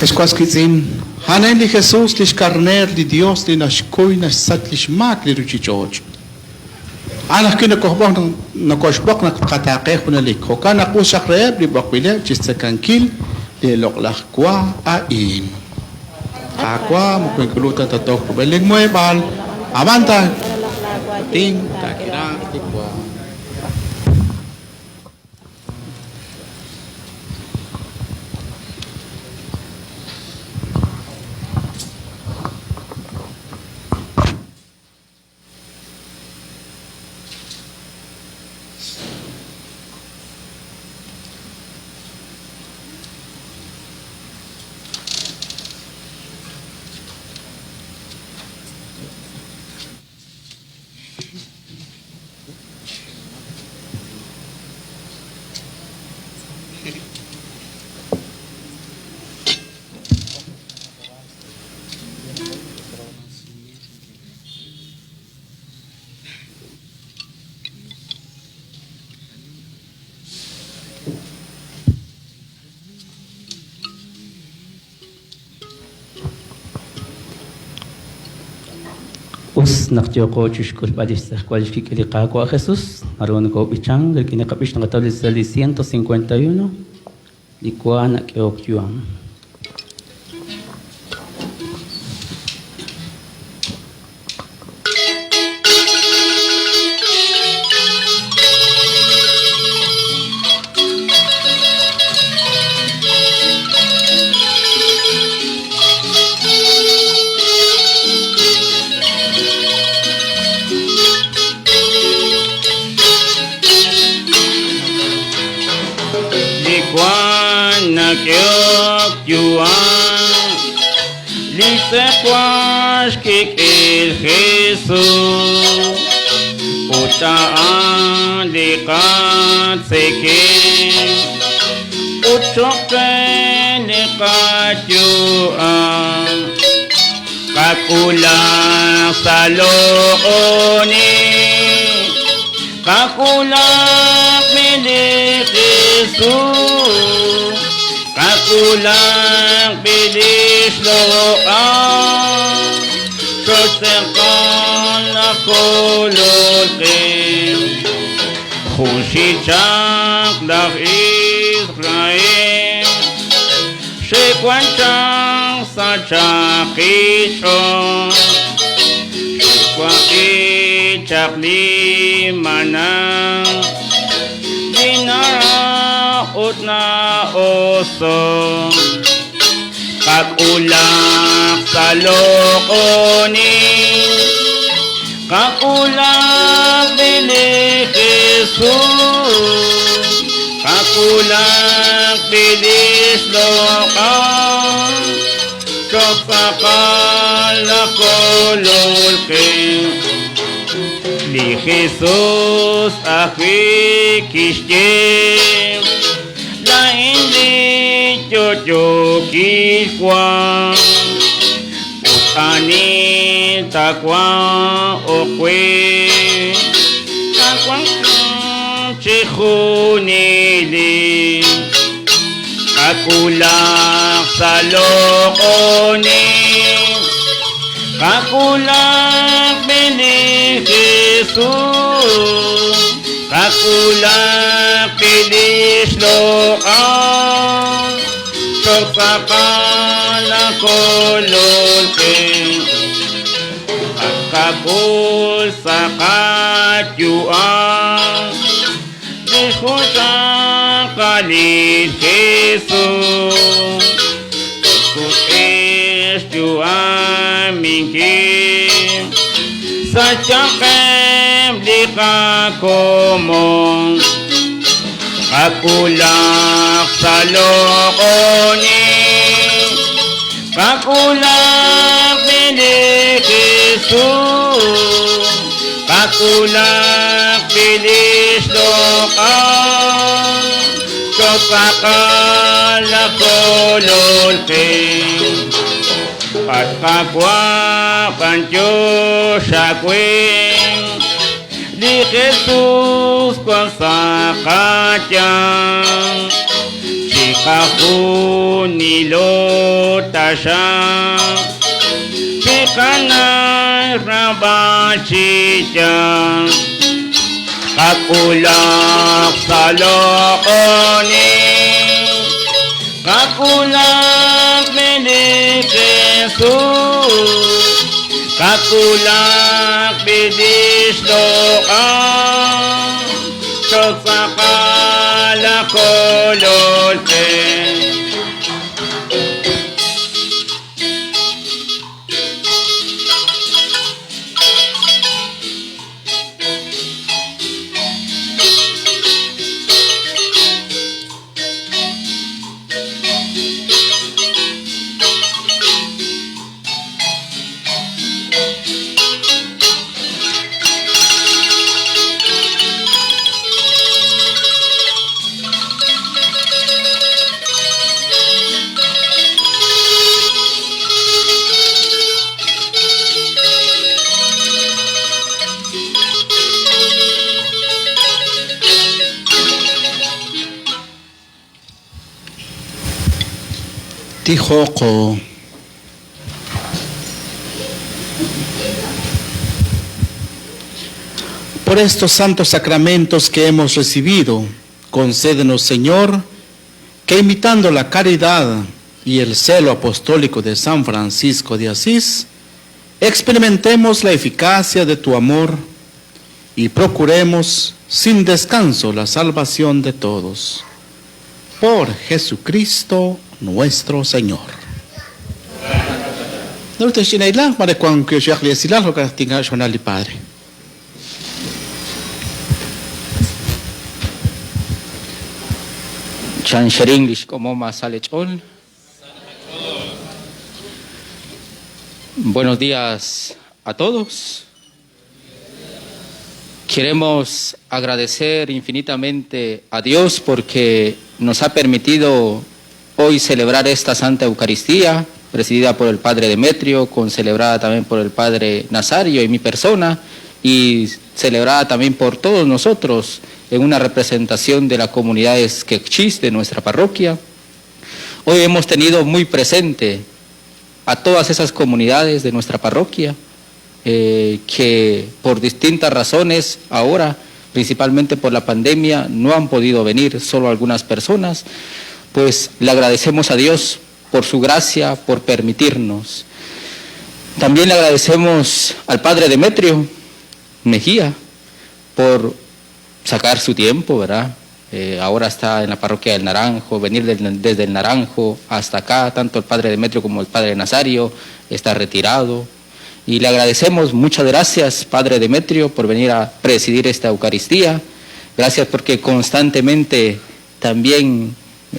Esquasquitzin, Hanen li Jesús lich carner li Dios li nashkoy nasat lich mak li ruchichoch. Anak kina kohbok na koshbok na kataqeh na lik. Hoka na kusak reeb li bakwile chistakankil li loklak kwa ain. Akwa mukwinkulutan tatok pubeling mo ebal. Amanta ting takira tikwa. Us nakjoko chushkul badista cualifique que le cago a Jesús, marón ko bichang, el que ne capish na tablis del 151, di kuana que okyuam. Tashkik el Jesús Utaan de Katseke Uchoken de Katyuan Kakulak sa looni Kakulak milik Jesus Kakulak bilis loan Sosekan na kulutin Khushichak dak Israel Shekwanchang sa chakishon Shekwaichak limanang Dinaraot na oso Kakulak sa lokoni Kakulak bilik Jesus Kakulak bilis lokan Kapakal na kololkin Di Jesus akikishtim La hindi chochokishwan Utani takwa okwe Takwang chihunili Kakulak sa lokoni Kakulak bilik Jesus Kakulak bilis loan Kapakala kololkin At kakul sa katyuan Disko sa kalit Jesus Kutis juan mingkim Sa tsakem di kakomong Kakulak sa lokoni Kakulak bilik Jesus Kakulak bilis lokan Kapakala kololkin At kapwa pancho shakwing Di Jesus kwa sa katyang Chikahu nilota siya Chikanay rabachityan Kakulak sa lokoni Kakulak bilik Jesus Kakulak bilis loan Kapakala kololkin Tijoko por estos santos sacramentos que hemos recibido, concédenos, Señor, que imitando la caridad y el celo apostólico de San Francisco de Asís, experimentemos la eficacia de tu amor y procuremos sin descanso la salvación de todos. Por Jesucristo nuestro Señor. Padre. Chan sharing lish como masalechol. Buenos días a todos. Queremos agradecer infinitamente a Dios porque nos ha permitido hoy celebrar esta Santa Eucaristía, presidida por el Padre Demetrio, celebrada también por el Padre Nazario y mi persona, y celebrada también por todos nosotros en una representación de la comunidad quechís de nuestra parroquia. Hoy hemos tenido muy presente a todas esas comunidades de nuestra parroquia que por distintas razones ahora, principalmente por la pandemia, no han podido venir, solo algunas personas. Pues le agradecemos a Dios por su gracia, por permitirnos. También le agradecemos al Padre Demetrio Mejía por sacar su tiempo, ¿verdad? Ahora está en la parroquia del Naranjo, venir desde el Naranjo hasta acá, tanto el Padre Demetrio como el Padre Nazario está retirado. Y le agradecemos, muchas gracias, Padre Demetrio, por venir a presidir esta Eucaristía. Gracias porque constantemente también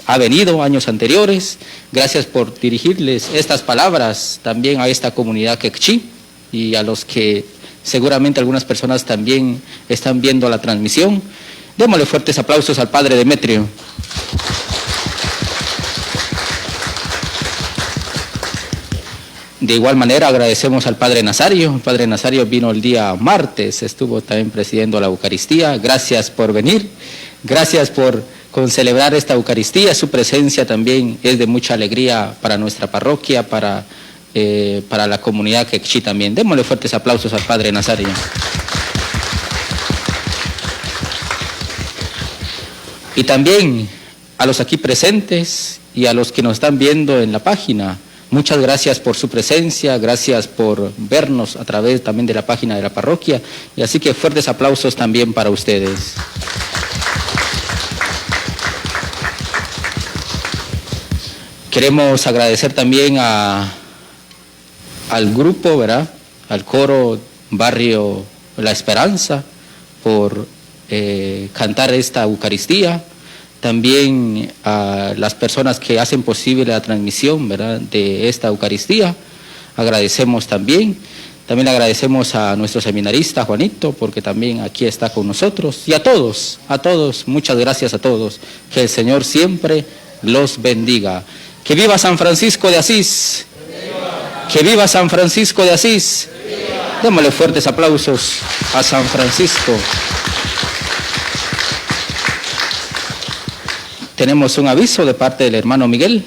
ha venido años anteriores. Gracias por dirigirles estas palabras también a esta comunidad quechí y a los que seguramente algunas personas también están viendo la transmisión. Démosle fuertes aplausos al Padre Demetrio. De igual manera agradecemos al Padre Nazario. El Padre Nazario vino el día martes, estuvo también presidiendo la Eucaristía. Gracias por venir, gracias por celebrar esta Eucaristía. Su presencia también es de mucha alegría para nuestra parroquia, para la comunidad quechí también. Démosle fuertes aplausos al Padre Nazario. Y también a los aquí presentes y a los que nos están viendo en la página. Muchas gracias por su presencia, gracias por vernos a través también de la página de la parroquia, y así que fuertes aplausos también para ustedes. Queremos agradecer también al grupo, ¿verdad? Al coro Barrio La Esperanza por cantar esta Eucaristía. También a las personas que hacen posible la transmisión, ¿verdad?, de esta Eucaristía. Agradecemos también. También le agradecemos a nuestro seminarista Juanito, porque también aquí está con nosotros. Y a todos, muchas gracias a todos. Que el Señor siempre los bendiga. ¡Que viva San Francisco de Asís! ¡Que viva San Francisco de Asís! Démosle fuertes aplausos a San Francisco. Tenemos un aviso de parte del hermano Miguel.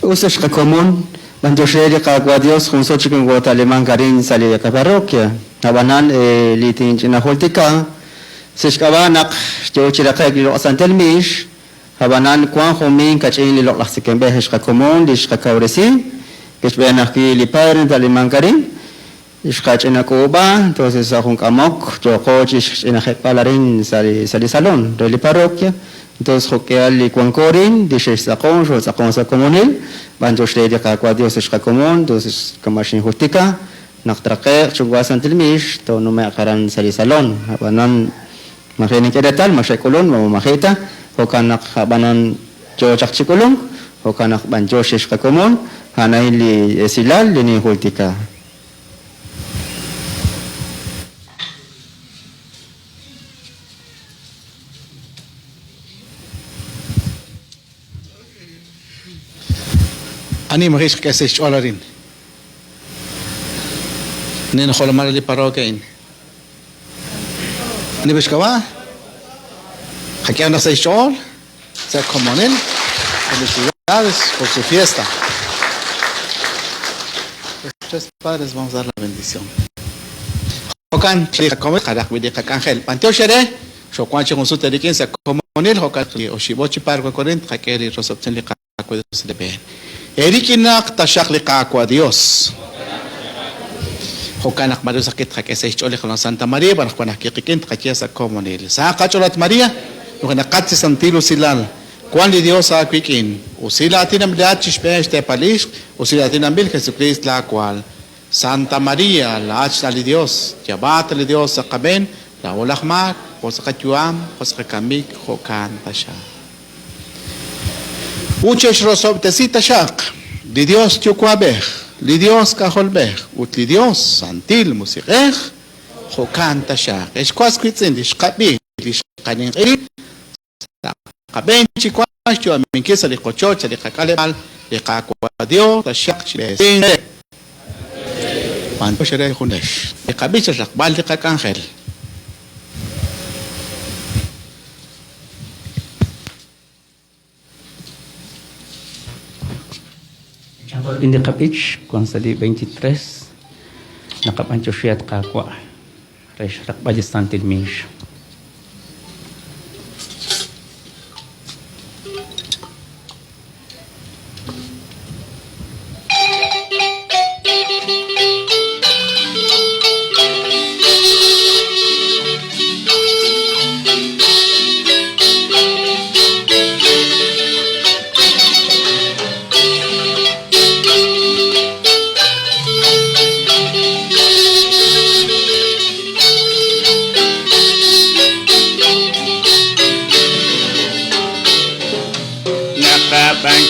Usas común, banjoseri kagwa Dios, junso chicken guataleman garin sali de parroquia. Abanan litin china holtika, sishkabanak, yo chiraka gilo santelmish, abanan kwan homin kachin lilok laksikenbe heshka común, lishka kauresi. Que ven aquí el padre de Alimancarín, en Cuba, entonces a un camok, yo coches en la palarín sali salón de la parroquia, entonces que al cuancorin, dice sacón sa comunil, van yo de cada Dios es común, entonces como sin justica, naktraque, chugua santilmish, to no me acaran sali salón, abanan mahin que tal, mashekulon, mamajeta, o canak abanan yo chakchikulong, o canak ban yo es común. Hanaili silal lini hultika. Ani magish kasish olarin. Nin kholmar li parokain. Ani bishkawa. Hakian nasish ol. Se comunel. Felicidades por su fiesta. Tres padres vamos a dar la bendición. Hokan chika come karak vidi kakangel. Panteo shere. Shokwan chikun su terikin se comunel hokan oshibochi parko korint kakeri rosopten li kakwa Dios le ben. Erikinak tashak li kakwa Dios. Hokanak Mario sakit kakese ichole con Santa María para kwanak kikikin kakesa comunel. Sa kacholat María, hokanak katsi santilo silal. Cuán de Dios a quikin, usila tinam leachis este palish, usila tinam bil Jesucristo la cual Santa María, la achta de Dios, llamate de Dios a caben, la olakmak, posakachuam, posakakamik, hokan tasha. Uchesh rosob tesita shak, li Dios chukwabej, li Dios kaholbej, ut li Dios santil musikej, hokan tasha. Eshkwas kwitzin, lishkabi, lishkanin kaben chikwas, yo aminkisa li kochocha, li kakalemal, li kakwadio, tashak, chilesin. Panto shere hunesh, li kabicha shakbal, li kakangel. Hindi kapich, kung sa 23, nakapancho siya at kakwa. Resh rakbajistantil mish.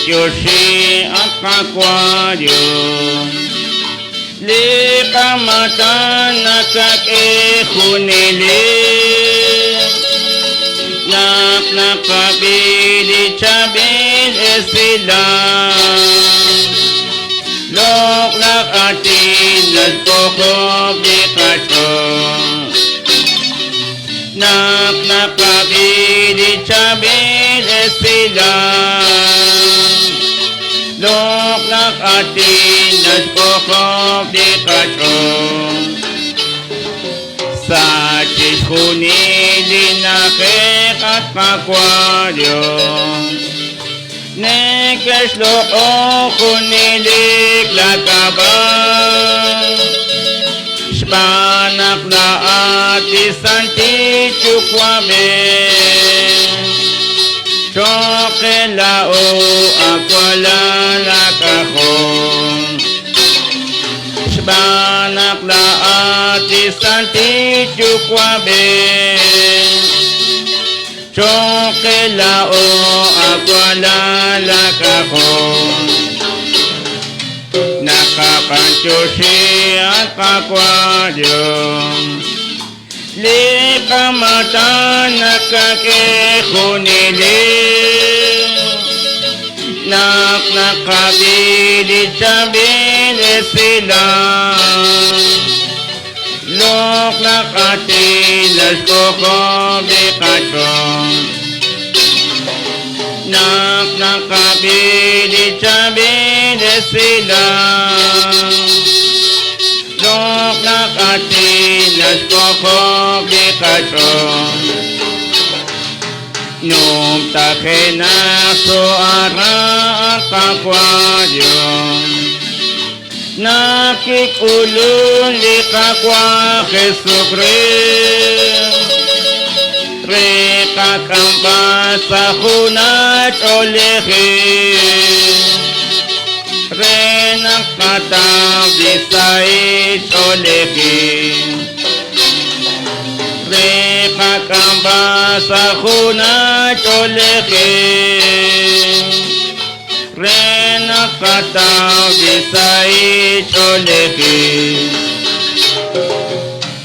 Yoshi akakwayo li kamata nakake hunili nakabili chabil esila lok nakatin nagpokob di kacho nakabili chabil esila lok nakatin nagpokob di kacho sa chishunili nakikat kakwadyo nekes loo kunilik lakabang Spanak na ati santi chukwame choke lao akwala lakahon Spanak na ati santi chukwame choke lao akwala lakahon nakapancho siya at kakwadyo li kamata nakakehunili nakabilid sa bilisila lok nakatilas ko bikatong nakabilid sa bilisila lok nakatilas ko bikatong nung takena suara kakwadyo nakikulun li kakwa Jesukris Rekakamba sa hunat olehi Renakatang disais olehi Rekakamba sa hunat olehi Renakatang disais olehi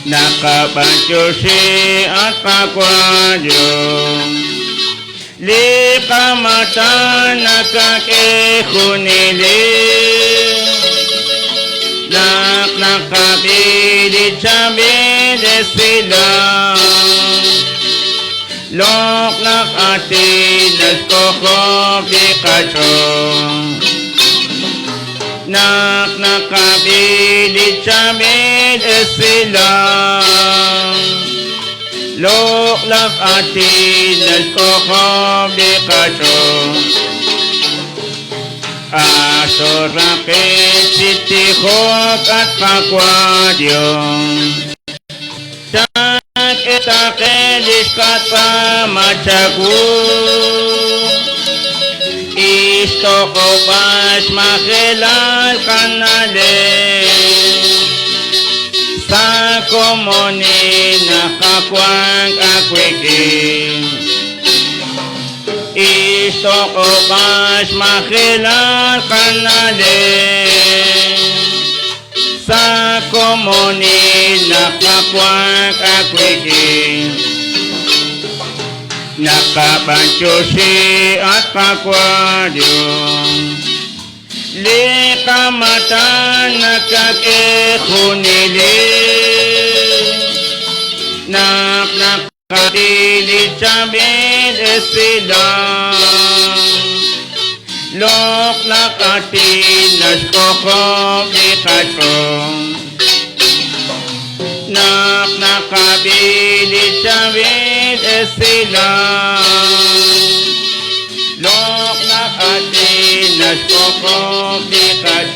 nakapancho siya at kakwadyo li kamata nakakehunili nakabilid sa bilisila lok nakatilas ko bikatong nakabilid sa bilisila lok nakatilas ko bikatong asorakit sitihok at kakwadyong sakitakilis kat pamatsyagu isto ko pas makilal kanale sa komoni nakakwang akwikin. Isto ko kas makilal kanalin. Sa komoni nakakwang akwikin. Nakabanchusi at kakwadyong. Likamatan nagkakihunili. Nakakadilit sa bid esilang. Lok nakatinas ko komplikat kong. Nakakabilit sa bid esilang. Lok nakatinas ko komplikat